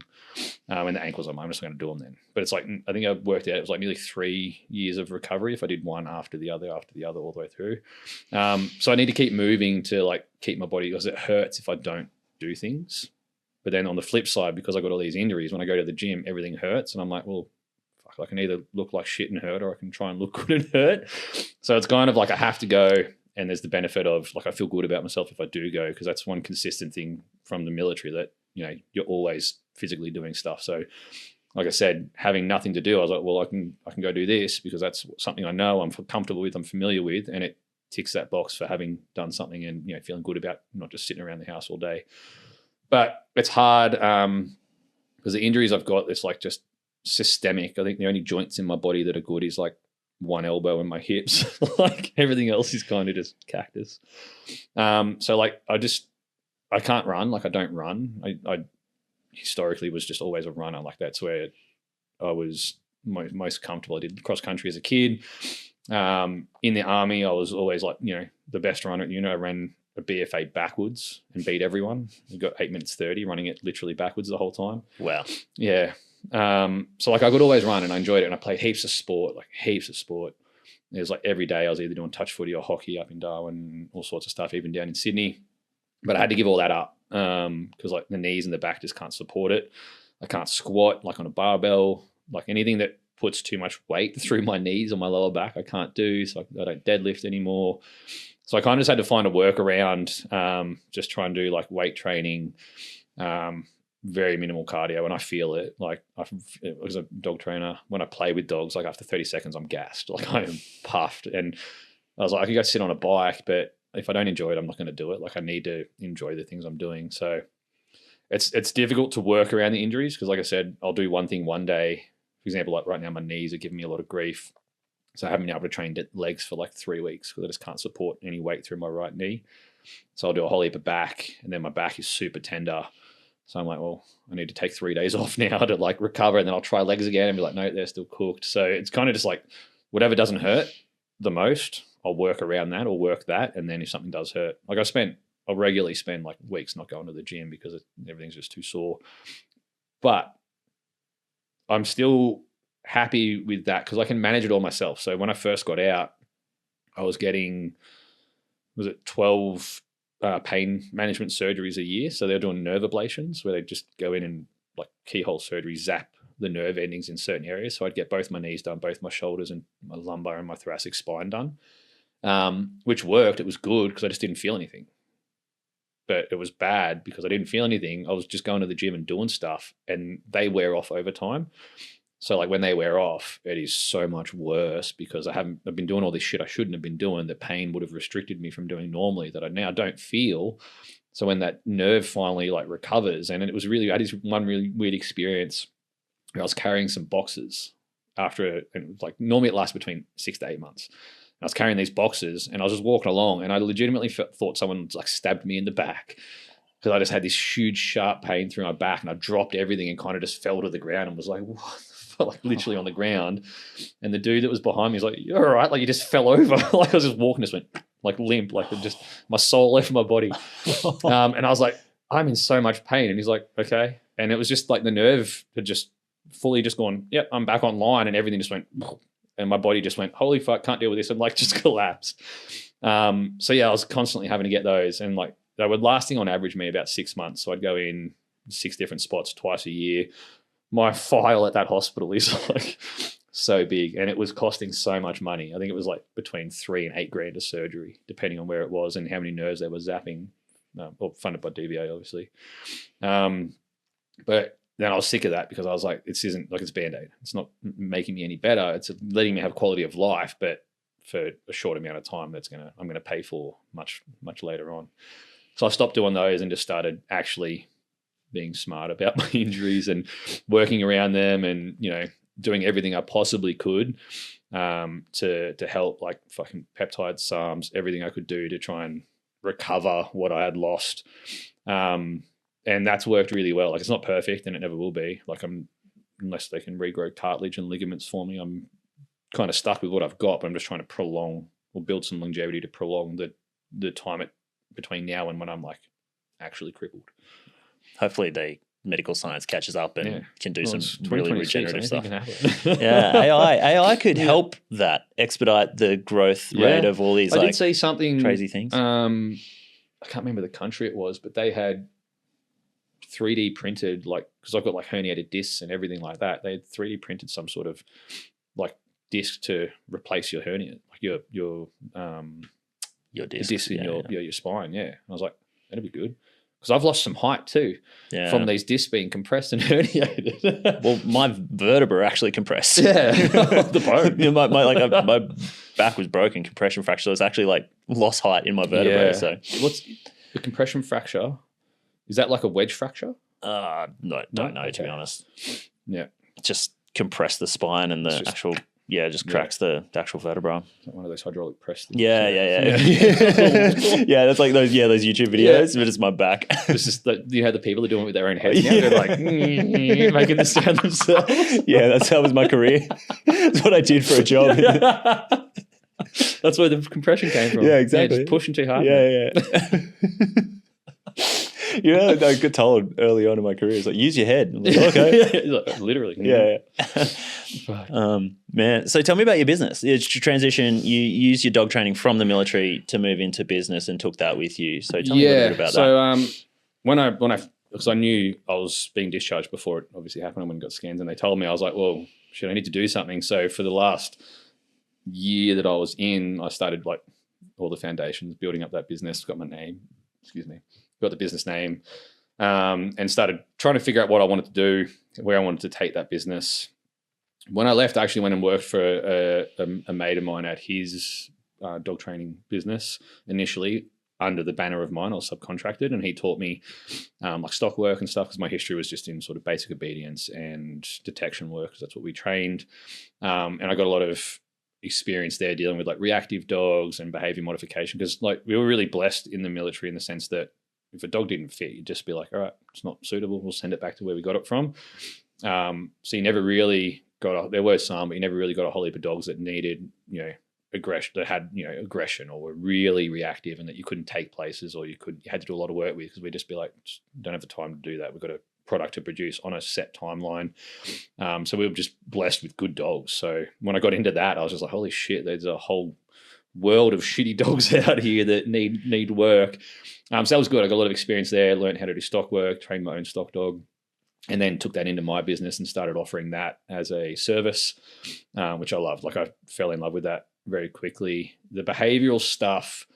And the ankles, I'm just going to do them then. But it's like, I think I worked out, it was like nearly 3 years of recovery if I did one after the other, all the way through. So I need to keep moving to like keep my body, because it hurts if I don't do things. But then on the flip side, because I got all these injuries, when I go to the gym, everything hurts. And I'm like, well, I can either look like shit and hurt, or I can try and look good and hurt. So it's kind of like I have to go, and there's the benefit of like I feel good about myself if I do go, because that's one consistent thing from the military that you're always physically doing stuff. So like I said, having nothing to do, I was like, well, I can go do this because that's something I know, I'm comfortable with, I'm familiar with, and it ticks that box for having done something and, you know, feeling good about not just sitting around the house all day. But it's hard because the injuries I've got, it's like just systemic. I think the only joints in my body that are good is like one elbow and my hips. Like everything else is kind of just cactus. So like I can't run. Like I don't run. I historically was just always a runner. Like that's where I was most comfortable. I did cross country as a kid. In the army, I was always like, you know, the best runner. You know, I ran a BFA backwards and beat everyone. We got 8 minutes 30 running it literally backwards the whole time. Wow. Yeah. So like I could always run and I enjoyed it, and I played heaps of sport. It was like every day I was either doing touch footy or hockey up in Darwin, all sorts of stuff, even down in Sydney. But I had to give all that up because like the knees and the back just can't support it. I can't squat like on a barbell, like anything that puts too much weight through my knees or my lower back, I can't do. So I don't deadlift anymore. So I kind of just had to find a workaround, just try and do like weight training, very minimal cardio, and I feel it. Like as a dog trainer, when I play with dogs, like after 30 seconds, I'm gassed. Like I am puffed. And I was like, I could go sit on a bike, but if I don't enjoy it, I'm not going to do it. Like I need to enjoy the things I'm doing. So it's difficult to work around the injuries because, like I said, I'll do one thing one day. For example, like right now, my knees are giving me a lot of grief. So I haven't been able to train legs for like 3 weeks because I just can't support any weight through my right knee. So I'll do a whole heap of back, and then my back is super tender. So I'm like, well, I need to take 3 days off now to like recover, and then I'll try legs again and be like, no, they're still cooked. So it's kind of just like whatever doesn't hurt the most, I'll work around that or work that. And then if something does hurt, like I'll regularly spend like weeks not going to the gym because everything's just too sore. But I'm still happy with that because I can manage it all myself. So when I first got out, I was getting, 12 pain management surgeries a year. So they're doing nerve ablations where they just go in and like keyhole surgery, zap the nerve endings in certain areas. So I'd get both my knees done, both my shoulders and my lumbar and my thoracic spine done, which worked. It was good because I just didn't feel anything. But it was bad because I didn't feel anything. I was just going to the gym and doing stuff, and they wear off over time. So like when they wear off, it is so much worse because I've been doing all this shit I shouldn't have been doing that pain would have restricted me from doing normally that I now don't feel. So when that nerve finally like recovers, and I had this one really weird experience where I was carrying some boxes and it was like normally it lasts between 6 to 8 months. I was carrying these boxes and I was just walking along, and I legitimately thought someone like stabbed me in the back because I just had this huge sharp pain through my back, and I dropped everything and kind of just fell to the ground and was like, what the fuck? Like literally on the ground. And the dude that was behind me was like, you're all right? Like you just fell over. Like I was just walking, just went like limp, like just my soul left my body. And I was like, I'm in so much pain. And he's like, okay. And it was just like the nerve had just fully just gone, yep, I'm back online, and everything just went, and my body just went, holy fuck, can't deal with this, and like just collapsed. So yeah, I was constantly having to get those, and like they were lasting on average me about 6 months. So I'd go in 6 different spots twice a year. My file at that hospital is like so big, and it was costing so much money. I think it was like between $3,000 and $8,000 a surgery, depending on where it was and how many nerves they were zapping, or funded by DVA, obviously. But then I was sick of that because I was like, this isn't like it's Band-Aid. It's not making me any better. It's letting me have quality of life, but for a short amount of time I'm going to pay for much, much later on. So I stopped doing those and just started actually being smart about my injuries and working around them, and, you know, doing everything I possibly could to help, like fucking peptides, SARMs, everything I could do to try and recover what I had lost. And that's worked really well. Like it's not perfect, and it never will be. Like unless they can regrow cartilage and ligaments for me, I'm kind of stuck with what I've got, but I'm just trying to prolong or build some longevity to prolong the time between now and when I'm like actually crippled. Hopefully the medical science catches up and can do some it's really 2026, regenerative stuff. anything can Yeah, AI could help that, expedite the growth rate of all these I did see something crazy things. I can't remember the country it was, but they had 3D printed, like, because I've got like herniated discs and everything like that. They had 3D printed some sort of like disc to replace your hernia, like your disc in your spine. Yeah, and I was like, that'd be good. because I've lost some height too from these discs being compressed and herniated. Well, my vertebra actually compressed. Yeah, the bone. You know, my back was broken, compression fracture. So it's actually like lost height in my vertebrae. Yeah. So What's the compression fracture? Is that like a wedge fracture? don't know, to be honest. Yeah. Just compress the spine and the actual, just cracks the actual vertebra. One of those hydraulic press things. Yeah. Yeah, that's like those YouTube videos, but it's my back. It's just that you had the people that are doing it with their own heads. They're like making the sound themselves. Yeah, that was my career. That's what I did for a job. That's where the compression came from. Yeah, exactly. Just pushing too hard. Yeah. You know, I got told early on in my career, it's like, use your head. I'm like, okay. Literally. Yeah. Man, so tell me about your business. It's your transition. You used your dog training from the military to move into business and took that with you. So tell me a little bit about that. So because I knew I was being discharged before it obviously happened, I went and got scans, and they told me, I was like, well, shit, I need to do something. So for the last year that I was in, I started like all the foundations, building up that business, got the business name, and started trying to figure out what I wanted to do, where I wanted to take that business. When I left, I actually went and worked for a mate of mine at his dog training business initially under the banner of mine. I was subcontracted, and he taught me like stock work and stuff, because my history was just in sort of basic obedience and detection work, because that's what we trained. And I got a lot of experience there dealing with like reactive dogs and behavior modification, because like we were really blessed in the military in the sense that if a dog didn't fit, you'd just be like, all right, it's not suitable, we'll send it back to where we got it from. So you never really there were some, but you never really got a whole heap of dogs that needed, aggression, that had, aggression, or were really reactive and that you couldn't take places, or you had to do a lot of work with, because we'd just be like, just don't have the time to do that. We've got a product to produce on a set timeline. So we were just blessed with good dogs. So when I got into that, I was just like, holy shit, there's a whole world of shitty dogs out here that need work. So that was good. I got a lot of experience there, learned how to do stock work, trained my own stock dog, and then took that into my business and started offering that as a service, which I loved. Like I fell in love with that very quickly. The behavioral stuff,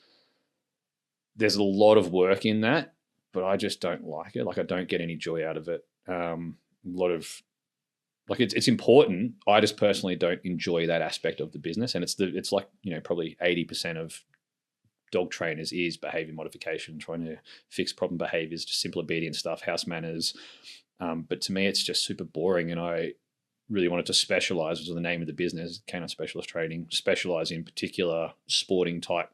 there's a lot of work in that, but I just don't like it. Like I don't get any joy out of it. A lot of like it's important. I just personally don't enjoy that aspect of the business, and it's like probably 80% of dog trainers is behavior modification, trying to fix problem behaviors, just simple obedience stuff, house manners. But to me, it's just super boring, and I really wanted to specialize, which is the name of the business, Canine Specialist Training, specialize in particular sporting type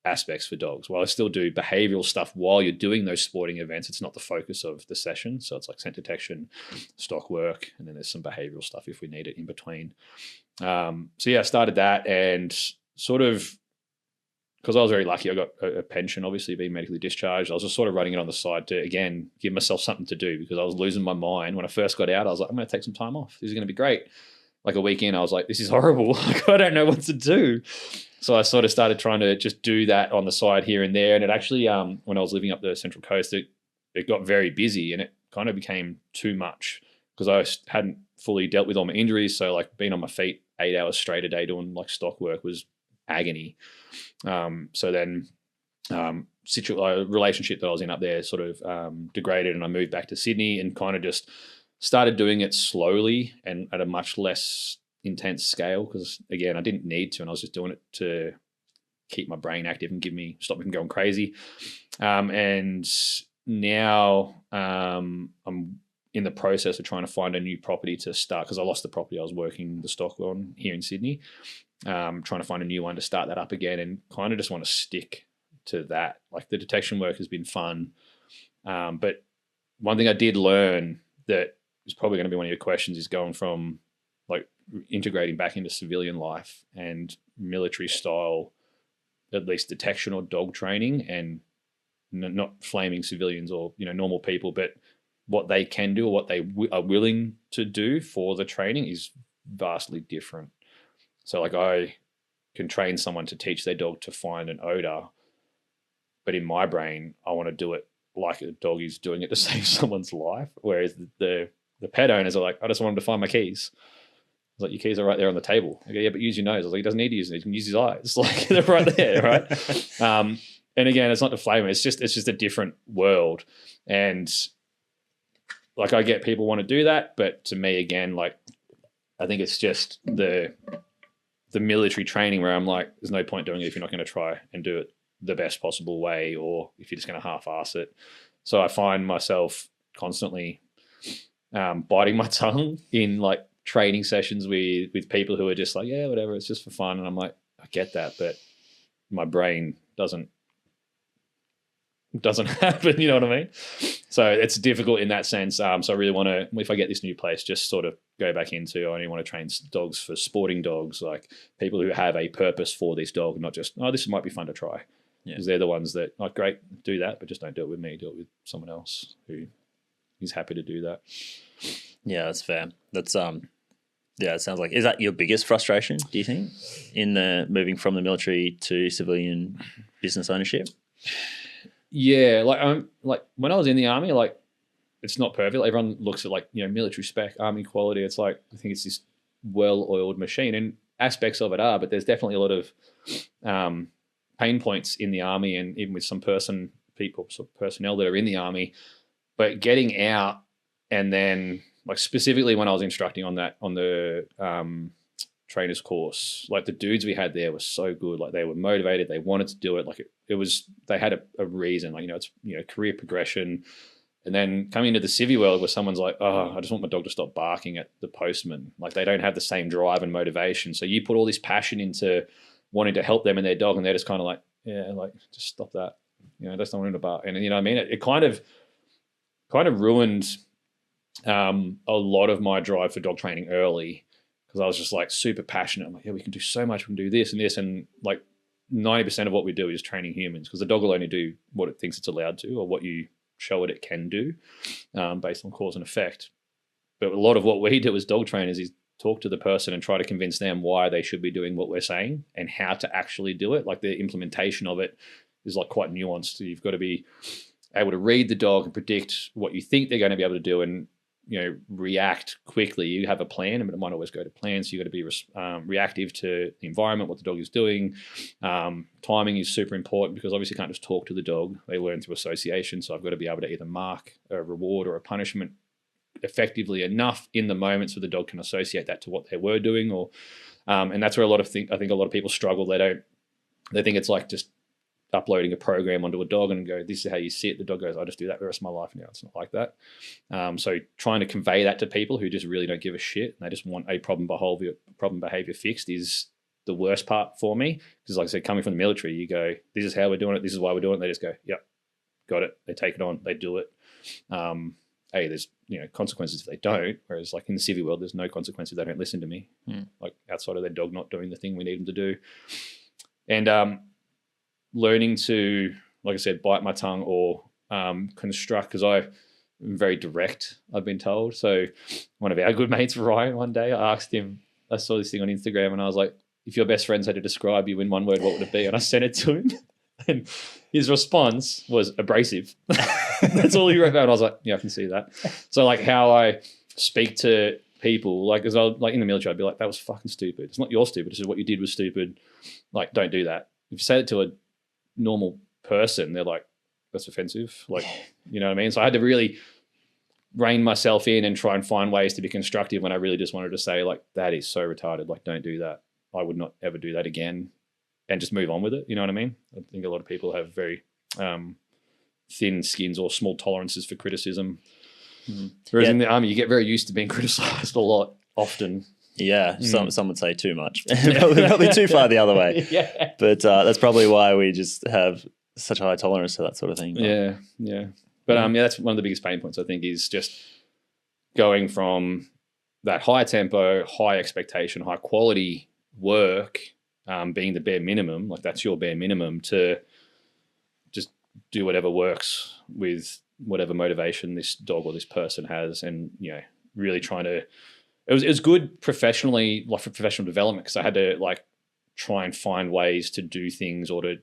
aspects for dogs. While I still do behavioral stuff while you're doing those sporting events, it's not the focus of the session. So it's like scent detection, stock work, and then there's some behavioral stuff if we need it in between. I started that, and sort of, because I was very lucky, I got a pension, obviously being medically discharged. I was just sort of running it on the side to, again, give myself something to do, because I was losing my mind. When I first got out, I was like, I'm going to take some time off. This is going to be great. Like a weekend, I was like, this is horrible. Like, I don't know what to do. So I sort of started trying to just do that on the side here and there. And it actually, when I was living up the Central Coast, it got very busy, and it kind of became too much, because I hadn't fully dealt with all my injuries. So like being on my feet 8 hours straight a day doing like stock work was agony. So then a relationship that I was in up there sort of degraded, and I moved back to Sydney and kind of just started doing it slowly and at a much less intense scale, because again, I didn't need to, and I was just doing it to keep my brain active and stop me from going crazy. And now I'm in the process of trying to find a new property to start, because I lost the property I was working the stock on here in Sydney. Trying to find a new one to start that up again, and kind of just want to stick to that. Like the detection work has been fun. But one thing I did learn that is probably going to be one of your questions is going from like integrating back into civilian life and military style, at least detection or dog training, and not flaming civilians or, normal people, but what they can do or what they are willing to do for the training is vastly different. So like I can train someone to teach their dog to find an odor, but in my brain, I want to do it like a dog is doing it to save someone's life. Whereas the pet owners are like, I just want him to find my keys. I was like, your keys are right there on the table. I go, yeah, but use your nose. I was like, he doesn't need to use it. He can use his eyes. Like they're right there, right? And again, it's not to flame it. It's just a different world. And like, I get people want to do that, but to me, again, like, I think it's just the military training where I'm like, there's no point doing it if you're not going to try and do it the best possible way, or if you're just going to half-ass it. So I find myself constantly biting my tongue in like training sessions with people who are just like, yeah, whatever, it's just for fun. And I'm like, I get that, but my brain doesn't happen, you know what I mean? So it's difficult in that sense. So I really want to, if I get this new place, just sort of go back into, I only want to train dogs for sporting dogs, like people who have a purpose for this dog, not just, oh, this might be fun to try. Because they're the ones that, like, great, do that, but just don't do it with me. Do it with someone else who is happy to do that. Yeah, that's fair. That's it sounds like, is that your biggest frustration, do you think, in the moving from the military to civilian business ownership? Yeah, like when I was in the army, like, it's not perfect. Like, everyone looks at, like, you know, military spec, army quality. It's like, I think it's this well-oiled machine, and aspects of it are, but there's definitely a lot of pain points in the army, and even with some personnel that are in the army. But getting out, and then, like, specifically when I was instructing on the trainers course, like, the dudes we had there were so good. Like, they were motivated, they wanted to do it. Like, it was, they had a reason, like, you know, it's, you know, career progression. And then coming into the civvy world where someone's like, oh, I just want my dog to stop barking at the postman. Like, they don't have the same drive and motivation. So you put all this passion into wanting to help them and their dog, and they're just kind of like, yeah, like, just stop that. You know, I just don't want him to bark. And, you know what I mean? It kind of ruined a lot of my drive for dog training early, because I was just like super passionate. I'm like, yeah, we can do so much. We can do this and this. And like 90% of what we do is training humans, because the dog will only do what it thinks it's allowed to, or what you show it can do, based on cause and effect. But a lot of what we do as dog trainers is talk to the person and try to convince them why they should be doing what we're saying and how to actually do it. Like, the implementation of it is like quite nuanced. So you've got to be able to read the dog and predict what you think they're going to be able to do, and, you know, react quickly. You have a plan, but it might always go to plan. So you've got to be reactive to the environment, what the dog is doing. Timing is super important, because obviously you can't just talk to the dog. They learn through association. So I've got to be able to either mark a reward or a punishment effectively enough in the moment so the dog can associate that to what they were doing, or and that's where I think a lot of people struggle. They think it's like just uploading a program onto a dog and go, this is how you sit. The dog goes, I just do that the rest of my life now. It's not like that. So trying to convey that to people who just really don't give a shit, and they just want a problem behavior fixed, is the worst part for me. Because, like I said, coming from the military, you go, this is how we're doing it, this is why we're doing it. They just go, yep, got it. They take it on, they do it. There's, you know, consequences if they don't. Whereas, like, in the civvy world, there's no consequence if they don't listen to me. Like, outside of their dog not doing the thing we need them to do. And learning to, like I said, bite my tongue or construct, because I'm very direct, I've been told. So one of our good mates, Ryan, one day I asked him, I saw this thing on Instagram, and I was like, if your best friends had to describe you in one word, what would it be? And I sent it to him. And his response was abrasive. That's all he wrote down. I was like, yeah, I can see that. So, like, how I speak to people, like, as I was, like, in the military, I'd be like, that was fucking stupid. It's not you're stupid. It's just what you did was stupid. Like, don't do that. If you say it to a normal person, they're like, that's offensive. Like, you know what I mean? So I had to really rein myself in and try and find ways to be constructive when I really just wanted to say, like, that is so retarded. Like, don't do that. I would not ever do that again, and just move on with it. You know what I mean? I think a lot of people have very thin skins or small tolerances for criticism. Whereas in the army, you get very used to being criticized a lot, often. Yeah, some would say too much. probably too far the other way. Yeah. But that's probably why we just have such a high tolerance to that sort of thing. Yeah. But that's one of the biggest pain points, I think, is just going from that high tempo, high expectation, high quality work, being the bare minimum, like that's your bare minimum, to just do whatever works with whatever motivation this dog or this person has. And, you know, really trying to, it was good professionally, like for professional development, because I had to like try and find ways to do things, or to,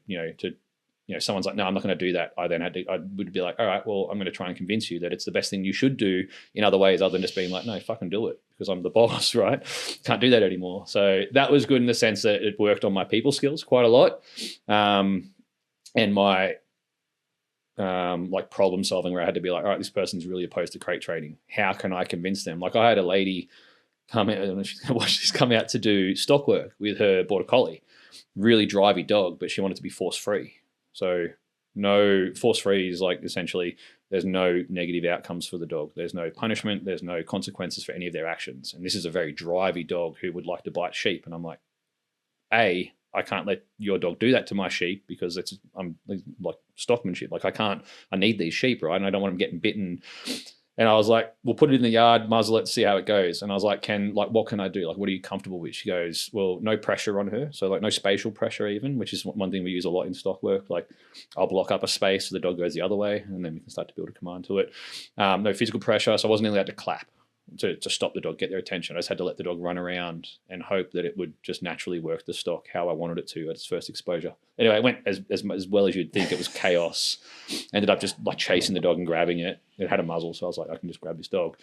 someone's like, no, I'm not going to do that. I would be like, all right, well, I'm going to try and convince you that it's the best thing you should do in other ways, other than just being like, no, fucking do it because I'm the boss, right? Can't do that anymore. So that was good in the sense that it worked on my people skills quite a lot. and my like problem solving, where I had to be like, all right, this person's really opposed to crate training. How can I convince them? Like I had a lady come out, and she's going to watch this, come out to do stock work with her border collie, really drivey dog, but she wanted to be force free. So no, force free is like essentially there's no negative outcomes for the dog. There's no punishment. There's no consequences for any of their actions. And this is a very drivey dog who would like to bite sheep. And I'm like, I can't let your dog do that to my sheep because I'm like stockmanship. Like I need these sheep, right? And I don't want them getting bitten. And I was like, we'll put it in the yard, muzzle it, see how it goes. And I was like, what can I do? Like, what are you comfortable with? She goes, well, no pressure on her. So like no spatial pressure even, which is one thing we use a lot in stock work. Like I'll block up a space so the dog goes the other way and then we can start to build a command to it. No physical pressure. So I wasn't allowed to clap to stop the dog, get their attention. I just had to let the dog run around and hope that it would just naturally work the stock how I wanted it to at its first exposure. Anyway, it went as well as you'd think. It was chaos. Ended up just like chasing the dog and grabbing it. It had a muzzle, so I was like, I can just grab this dog.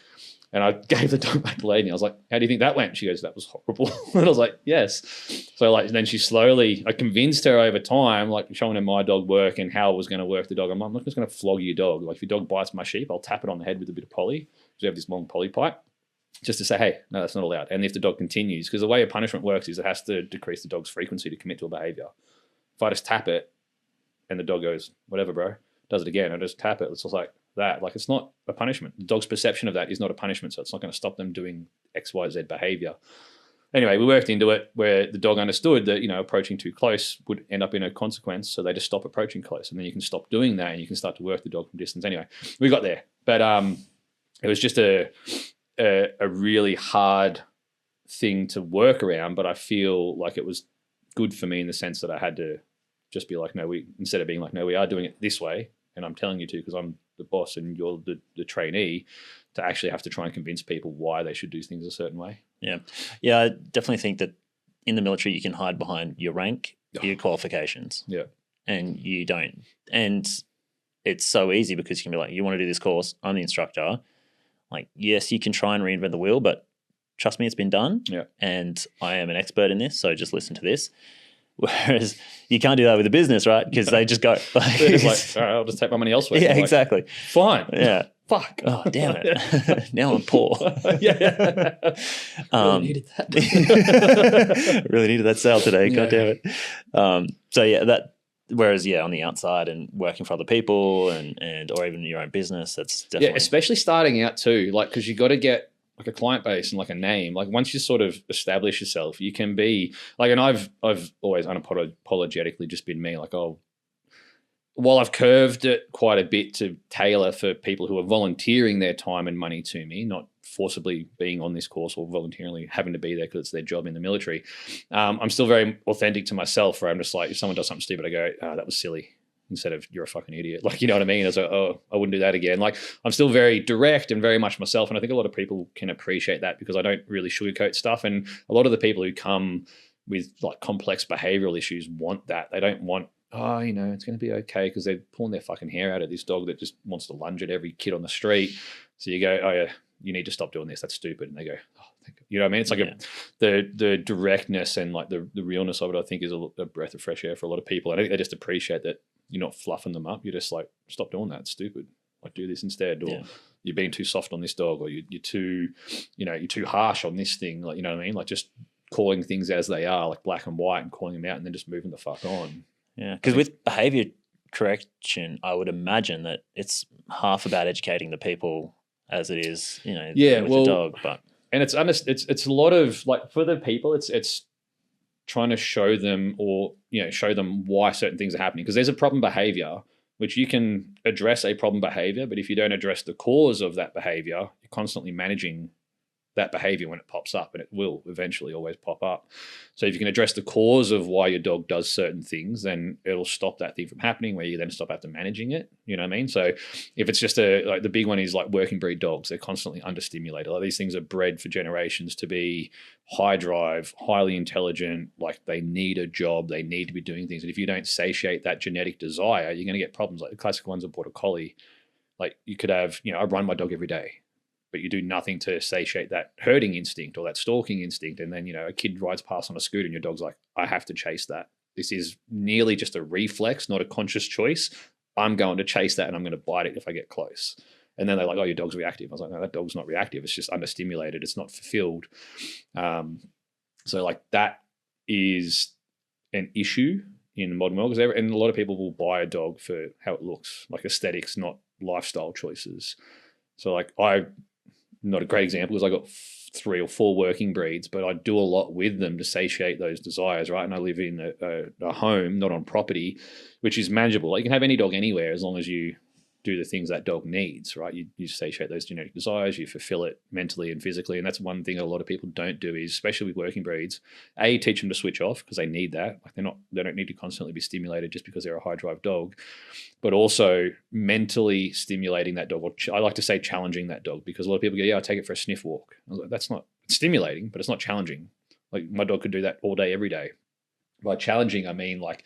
And I gave the dog back to the lady. I was like, how do you think that went? She goes, that was horrible. And I was like, yes. So like then she slowly, I convinced her over time, like showing her my dog work and how it was going to work the dog. I'm not just going to flog your dog. Like if your dog bites my sheep, I'll tap it on the head with a bit of poly. We have this long poly pipe just to say, hey, no, that's not allowed. And if the dog continues, because the way a punishment works is it has to decrease the dog's frequency to commit to a behavior. If I just tap it and the dog goes, whatever, bro, does it again, I just tap it. It's just like that. Like it's not a punishment. The dog's perception of that is not a punishment. So it's not going to stop them doing X, Y, Z behavior. Anyway, we worked into it where the dog understood that, approaching too close would end up in a consequence. So they just stop approaching close and then you can stop doing that and you can start to work the dog from distance. Anyway, we got there, but it was just a really hard thing to work around, but I feel like it was good for me in the sense that I had to just be like, no, instead of being like, no, we are doing it this way. And I'm telling you to, because I'm the boss and you're the trainee, to actually have to try and convince people why they should do things a certain way. Yeah. Yeah. I definitely think that in the military, you can hide behind your rank, your qualifications. Yeah. And you don't. And it's so easy because you can be like, you want to do this course, I'm the instructor. Like, yes, you can try and reinvent the wheel, but trust me, it's been done. Yeah. And I am an expert in this, so just listen to this. Whereas you can't do that with a business, right? Because they just go. They're just like, all right, I'll just take my money elsewhere. Yeah, like, exactly. Fine. Yeah. Fuck. Oh, damn it. Now I'm poor. Yeah. Really needed that. Really needed that sale today. God Yeah. damn it. So yeah, whereas on the outside and working for other people and or even your own business, that's definitely especially starting out too, like because you got to get like a client base and like a name. Like once you sort of establish yourself, you can be like, and I've always unapologetically just been me. Like, while I've curved it quite a bit to tailor for people who are volunteering their time and money to me, not forcibly being on this course or voluntarily having to be there because it's their job in the military, I'm still very authentic to myself, where I'm just like, if someone does something stupid, I go, oh, that was silly, instead of you're a fucking idiot. Like, you know what I mean? I was like, oh, I wouldn't do that again. Like, I'm still very direct and very much myself. And I think a lot of people can appreciate that because I don't really sugarcoat stuff. And a lot of the people who come with like complex behavioral issues want that. They don't want, it's going to be okay, because they're pulling their fucking hair out at this dog that just wants to lunge at every kid on the street. So you go, oh yeah, you need to stop doing this. That's stupid. And they go, oh, thank you. You know what I mean? It's like the directness and like the realness of it, I think, is a breath of fresh air for a lot of people. I think they just appreciate that you're not fluffing them up. You're just like, stop doing that. It's stupid. Like, do this instead. Or you're being too soft on this dog, or you're too harsh on this thing. Like, you know what I mean? Like, just calling things as they are, like black and white, and calling them out and then just moving the fuck on. Yeah, because with behavior correction, I would imagine that it's half about educating the people as it is, with the dog. But and it's a lot of like, for the people, it's trying to show them why certain things are happening, because there's a problem behavior, which you can address a problem behavior, but if you don't address the cause of that behavior, you're constantly managing that behavior when it pops up, and it will eventually always pop up. So if you can address the cause of why your dog does certain things, then it'll stop that thing from happening, where you then stop after managing it. You know what I mean? So if it's just like the big one is like working breed dogs, they're constantly understimulated. Like, these things are bred for generations to be high drive, highly intelligent, like they need a job, they need to be doing things. And if you don't satiate that genetic desire, you're going to get problems. Like the classic ones of border collie. Like you could have, I run my dog every day, but you do nothing to satiate that herding instinct or that stalking instinct. And then, a kid rides past on a scooter and your dog's like, I have to chase that. this is nearly just a reflex, not a conscious choice. I'm going to chase that and I'm going to bite it if I get close. And then they're like, oh, your dog's reactive. I was like, no, that dog's not reactive. It's just understimulated. It's not fulfilled. So like that is an issue in the modern world, and a lot of people will buy a dog for how it looks, like aesthetics, not lifestyle choices. So like I'm not a great example because I got 3 or 4 working breeds, but I do a lot with them to satiate those desires, right? And I live in a home, not on property, which is manageable. Like you can have any dog anywhere as long as you do the things that dog needs, right? You satiate those genetic desires, you fulfill it mentally and physically. And that's one thing a lot of people don't do is, especially with working breeds, teach them to switch off because they need that. Like they don't need to constantly be stimulated just because they're a high drive dog, but also mentally stimulating that dog. Or I like to say challenging that dog, because a lot of people go, yeah, I'll take it for a sniff walk. I was like, that's not stimulating, but it's not challenging. Like my dog could do that all day, every day. By challenging, I mean like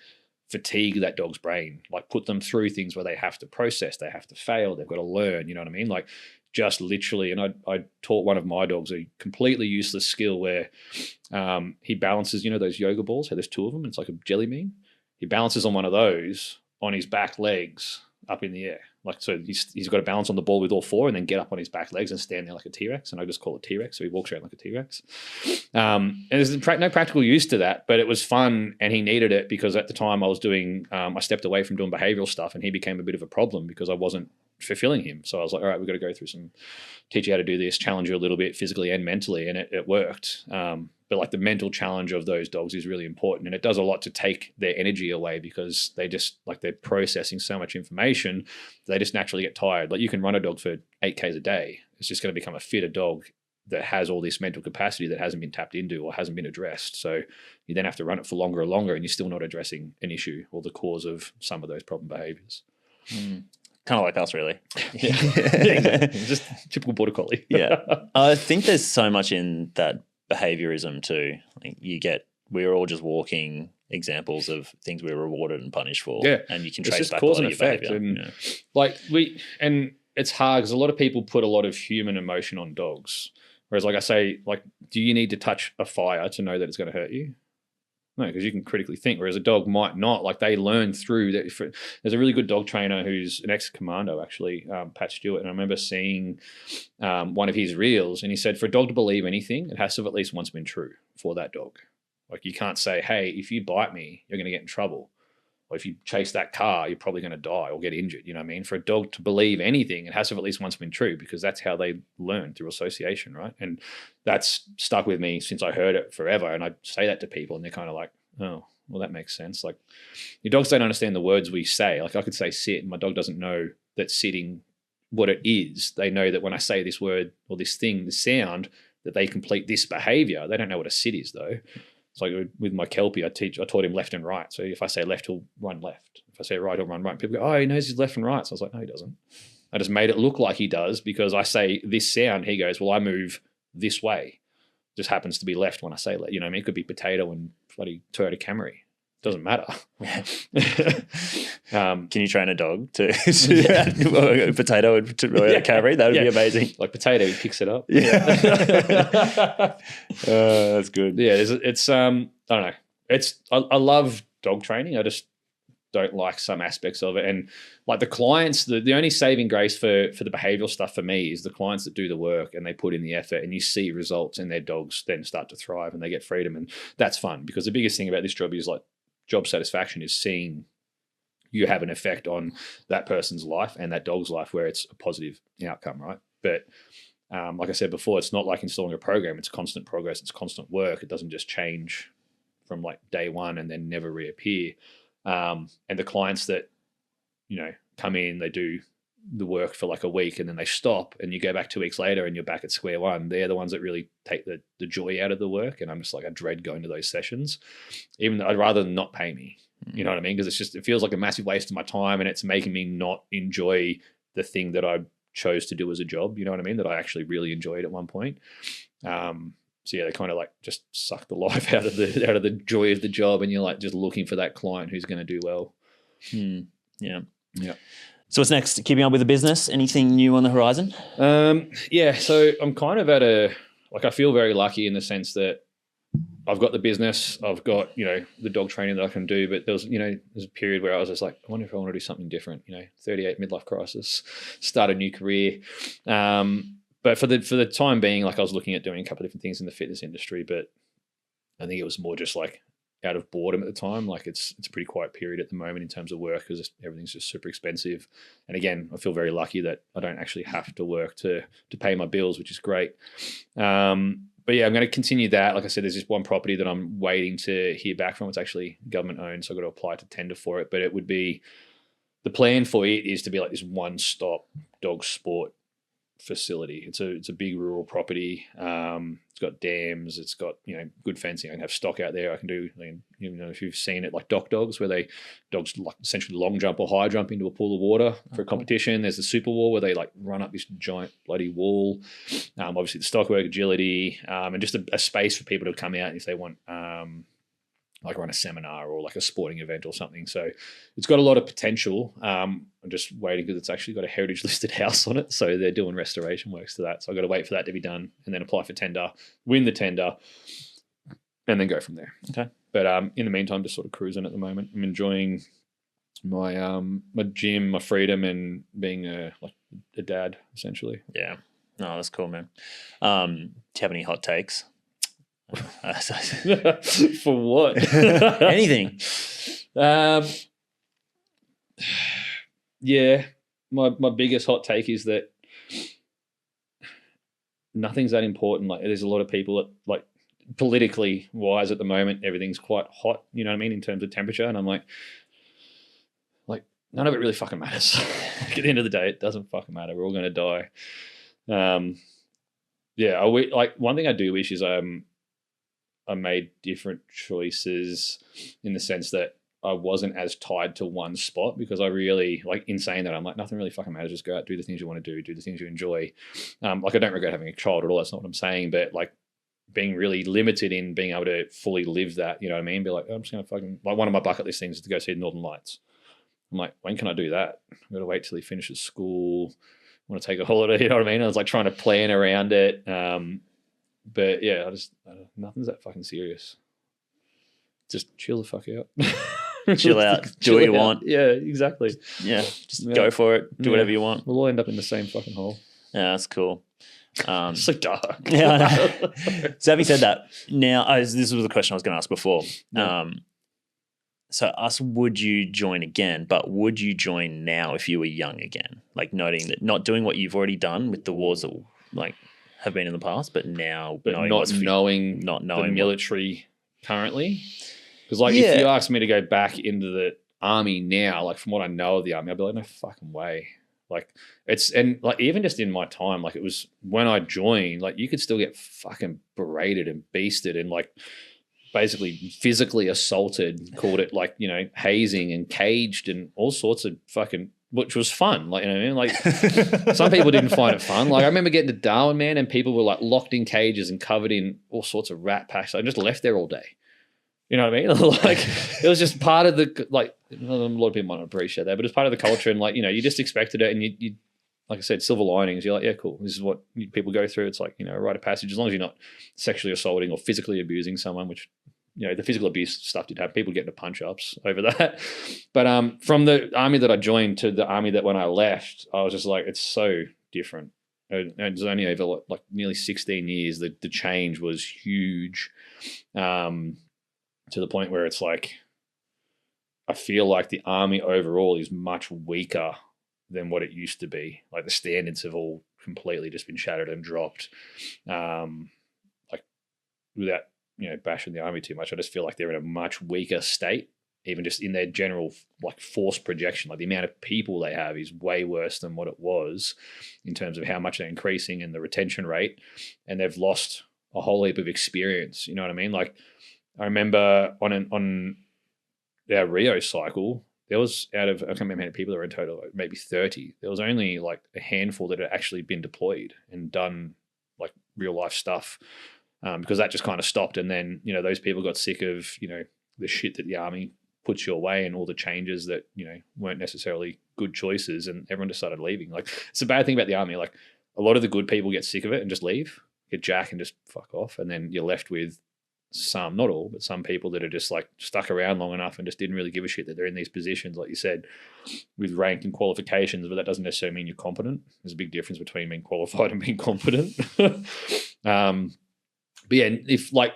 fatigue that dog's brain, like put them through things where they have to process, they have to fail, they've got to learn, you know what I mean? Like just literally, and I taught one of my dogs a completely useless skill where he balances, you know, those yoga balls, how there's 2 of them, it's like a jelly bean. He balances on one of those on his back legs up in the air. Like, so he's got to balance on the ball with all 4 and then get up on his back legs and stand there like a T-Rex. And I just call it T-Rex. So he walks around like a T-Rex. And there's no practical use to that, but it was fun and he needed it because at the time I was doing, I stepped away from doing behavioral stuff and he became a bit of a problem because I wasn't fulfilling him. So I was like, all right, we've got to go through teach you how to do this, challenge you a little bit physically and mentally. And it worked. But like the mental challenge of those dogs is really important. And it does a lot to take their energy away because they're processing so much information, they just naturally get tired. Like you can run a dog for 8Ks a day. It's just going to become a fitter dog that has all this mental capacity that hasn't been tapped into or hasn't been addressed. So you then have to run it for longer and longer and you're still not addressing an issue or the cause of some of those problem behaviors. Kind of like us, really. Yeah. Exactly. Just typical border collie. Yeah. I think there's so much in that behaviorism too. Like we're all just walking examples of things we were rewarded and punished for. Yeah. And you can It's trace just back cause a lot and of your effect. behavior. And it's hard because a lot of people put a lot of human emotion on dogs. Whereas like I say, like, do you need to touch a fire to know that it's going to hurt you? No, because you can critically think, whereas a dog might not. Like they learn through that. There's a really good dog trainer who's an ex-commando, actually, Pat Stewart, and I remember seeing one of his reels, and he said for a dog to believe anything, it has to have at least once been true for that dog. Like you can't say, hey, if you bite me, you're going to get in trouble. Or if you chase that car, you're probably going to die or get injured. You know what I mean? For a dog to believe anything, it has to have at least once been true because that's how they learn, through association, right? And that's stuck with me since I heard it forever. And I say that to people and they're kind of like, oh, well, that makes sense. Like your dogs don't understand the words we say. Like I could say sit and my dog doesn't know that sitting what it is. They know that when I say this word or this thing, the sound, that they complete this behavior. They don't know what a sit is though. It's like with my Kelpie, I taught him left and right. So if I say left, he'll run left. If I say right, he'll run right. People go, oh, he knows his left and right. So I was like, no, he doesn't. I just made it look like he does because I say this sound. He goes, well, I move this way. Just happens to be left when I say left. You know what I mean? It could be potato and bloody Toyota Camry. Doesn't matter. Can you train a dog to a potato and Camry? That would be amazing. Like potato, he picks it up. Yeah. That's good. Yeah, it's I don't know. I love dog training. I just don't like some aspects of it. And like the clients, the only saving grace for the behavioral stuff for me is the clients that do the work and they put in the effort and you see results and their dogs then start to thrive and they get freedom. And that's fun because the biggest thing about this job is like job satisfaction is seeing you have an effect on that person's life and that dog's life where it's a positive outcome, right? But like I said before, it's not like installing a program. It's constant progress. It's constant work. It doesn't just change from like day one and then never reappear. And the clients that, you know, come in, they do the work for like a week and then they stop and you go back 2 weeks later and you're back at square one. They're the ones that really take the joy out of the work. And I'm just like, I dread going to those sessions, even though I'd rather than not pay me. You know what I mean? Because it feels like a massive waste of my time and it's making me not enjoy the thing that I chose to do as a job. You know what I mean? That I actually really enjoyed at one point. So yeah, they kind of like just suck the life out of the joy of the job, and you're like just looking for that client who's going to do well. Yeah. So what's next? Keeping up with the business? Anything new on the horizon? Yeah, so I'm kind of at I feel very lucky in the sense that I've got the business, I've got, the dog training that I can do, but there's a period where I was just like, I wonder if I want to do something different, 38 midlife crisis, start a new career. But for the time being, like I was looking at doing a couple of different things in the fitness industry, but I think it was more just like out of boredom at the time. Like it's a pretty quiet period at the moment in terms of work because everything's just super expensive. And again, I feel very lucky that I don't actually have to work to pay my bills, which is great. But yeah, I'm going to continue that. Like I said, there's this one property that I'm waiting to hear back from. It's actually government owned, so I've got to apply to tender for it. But it would be, the plan for it is to be like this one-stop dog sport facility. It's a big rural property. It's got dams. It's got good fencing. I can have stock out there. I can do if you've seen it, like dogs where dogs like essentially long jump or high jump into a pool of water for a competition. There's the super wall where they like run up this giant bloody wall. Obviously the stock work, agility, and just a space for people to come out if they want. Like run a seminar or like a sporting event or something. So it's got a lot of potential. I'm just waiting because it's actually got a heritage listed house on it. So they're doing restoration works to that. So I've got to wait for that to be done and then apply for tender, win the tender, and then go from there. Okay. But in the meantime, just sort of cruising at the moment. I'm enjoying my my gym, my freedom, and being a dad, essentially. Yeah. No, that's cool, man. Do you have any hot takes? For what? Anything. Yeah, my biggest hot take is that nothing's that important. Like there's a lot of people that like politically wise at the moment, everything's quite hot, you know what I mean, in terms of temperature. And I'm like none of it really fucking matters. At the end of the day, it doesn't fucking matter. We're all gonna die. Yeah, one thing I do wish is I made different choices in the sense that I wasn't as tied to one spot, because I really, like, in saying that, I'm like, nothing really fucking matters. Just go out, do the things you want to do the things you enjoy. Like, I don't regret having a child at all. That's not what I'm saying. But like being really limited in being able to fully live that, you know what I mean? Be like, I'm just going to fucking, like, one of my bucket list things is to go see the Northern Lights. I'm like, when can I do that? I've got to wait till he finishes school. I want to take a holiday, you know what I mean? I was like trying to plan around it. But yeah, nothing's that fucking serious. Just chill the fuck out. Chill out. Do what you want. Yeah, exactly. Yeah, just go for it. Do whatever you want. We'll all end up in the same fucking hole. Yeah, that's cool. So dark. Yeah, I know. So having said that, now this was the question I was going to ask before. Yeah. So would you join again? But would you join now if you were young again? Like noting that not doing what you've already done with the wars that like have been in the past, but now not knowing the military currently. Because like if you ask me to go back into the army now, like from what I know of the army, I'd be like, no fucking way. Like and like even just in my time, like it was when I joined, like you could still get fucking berated and beasted and like basically physically assaulted, called it like, hazing and caged and all sorts of fucking, which was fun. Like, you know what I mean? Like some people didn't find it fun. Like I remember getting to Darwin, man, and people were like locked in cages and covered in all sorts of rat packs. I just left there all day. You know what I mean? Like it was just part of the, like, a lot of people might not appreciate that, but it's part of the culture. And like, you just expected it. And you like I said, silver linings. You're like, yeah, cool. This is what people go through. It's like, a rite of passage, as long as you're not sexually assaulting or physically abusing someone, which, the physical abuse stuff did have people getting to punch ups over that. But from the army that I joined to the army that when I left, I was just like, it's so different. It's only over like nearly 16 years. The change was huge, to the point where it's like, I feel like the army overall is much weaker than what it used to be. Like the standards have all completely just been shattered and dropped. Like without, bashing the army too much, I just feel like they're in a much weaker state, even just in their general like force projection. Like the amount of people they have is way worse than what it was in terms of how much they're increasing and the retention rate. And they've lost a whole heap of experience. You know what I mean? Like I remember on our Rio cycle, there was I can't remember how many people there were in total, like maybe 30. There was only like a handful that had actually been deployed and done like real life stuff. Because that just kind of stopped. And then, those people got sick of, the shit that the army puts your way and all the changes that, weren't necessarily good choices, and everyone just started leaving. Like, it's a bad thing about the army. Like, a lot of the good people get sick of it and just leave, get jack and just fuck off. And then you're left with some, not all, but some people that are just like stuck around long enough and just didn't really give a shit that they're in these positions, like you said, with rank and qualifications, but that doesn't necessarily mean you're competent. There's a big difference between being qualified and being competent. But yeah, if like,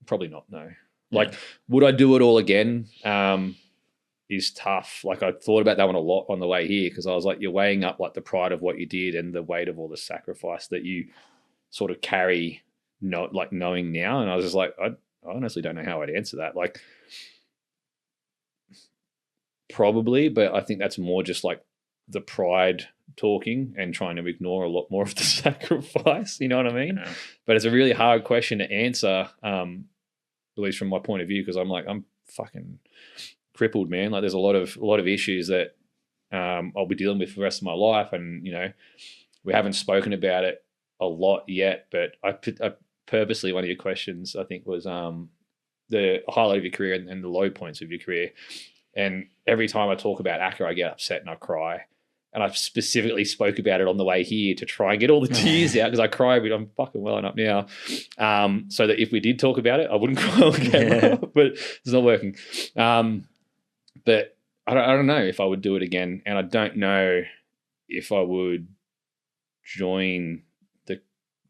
probably not, no. Like, would I do it all again? Is tough. Like, I thought about that one a lot on the way here, because I was like, you're weighing up like the pride of what you did and the weight of all the sacrifice that you sort of carry, not like knowing now. And I was just like, I honestly don't know how I'd answer that. Like, probably, but I think that's more just like the pride talking and trying to ignore a lot more of the sacrifice. You know what I mean? Yeah. But it's a really hard question to answer, at least from my point of view, because I'm fucking crippled, man. Like, there's a lot of issues that I'll be dealing with for the rest of my life, and you know, we haven't spoken about it a lot yet. But I purposely, one of your questions I think was the highlight of your career and the low points of your career. And every time I talk about ACCA, I get upset and I cry. And I specifically spoke about it on the way here to try and get all the tears out, because I cry, but I'm fucking welling up now. So that if we did talk about it, I wouldn't cry on camera, but it's not working. But I don't know if I would do it again. And I don't know if I would join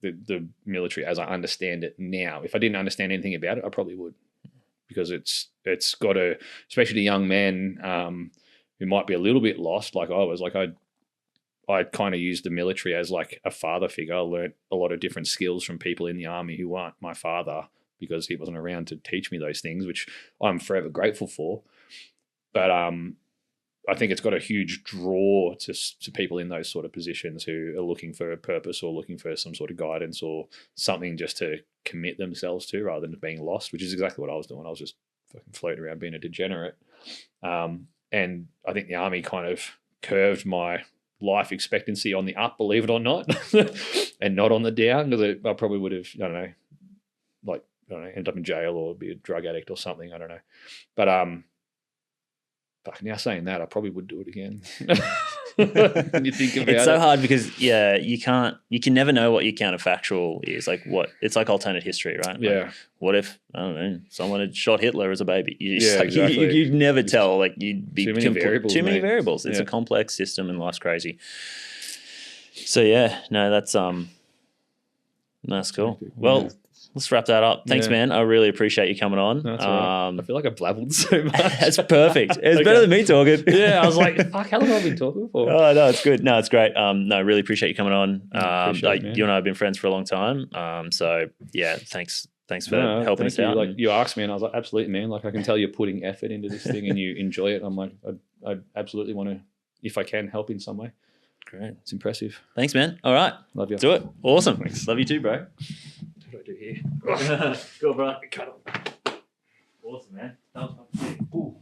the military as I understand it now. If I didn't understand anything about it, I probably would, because it's got a, especially to young men who might be a little bit lost, like I was. Like, I kind of used the military as like a father figure. I learned a lot of different skills from people in the army who weren't my father, because he wasn't around to teach me those things, which I'm forever grateful for. But I think it's got a huge draw to people in those sort of positions who are looking for a purpose or looking for some sort of guidance or something just to commit themselves to, rather than being lost, which is exactly what I was doing. I was just fucking floating around being a degenerate. And I think the army kind of curved my life expectancy on the up, believe it or not, and not on the down, because I probably would have, end up in jail or be a drug addict or something. I don't know. But now saying that, I probably would do it again. When you think about it's so hard, because you can never know what your counterfactual is. Like, what it's like alternate history, right? Yeah. Like, what if, I don't know, someone had shot Hitler as a baby? Exactly. You'd never tell. Like, you'd be too many variables. It's a complex system, and life's crazy. So yeah, no, that's cool. Well, let's wrap that up. Thanks, man. I really appreciate you coming on. That's all right. I feel like I blabbled so much. That's perfect. It's better than me talking. Yeah, I was like, fuck, how long have I been talking for? Oh, no, it's good. No, it's great. No, really appreciate you coming on. You and I have been friends for a long time. So yeah, thanks for helping us out. Like, you asked me, and I was like, absolutely, man. Like, I can tell you're putting effort into this thing and you enjoy it. I'm like, I absolutely want to, if I can, help in some way. Great. It's impressive. Thanks, man. All right. Love you. Do it. Awesome. Thanks. Love you too, bro. What do I do here? Cool, bro. Cut off. Awesome, man. That was fun. Ooh.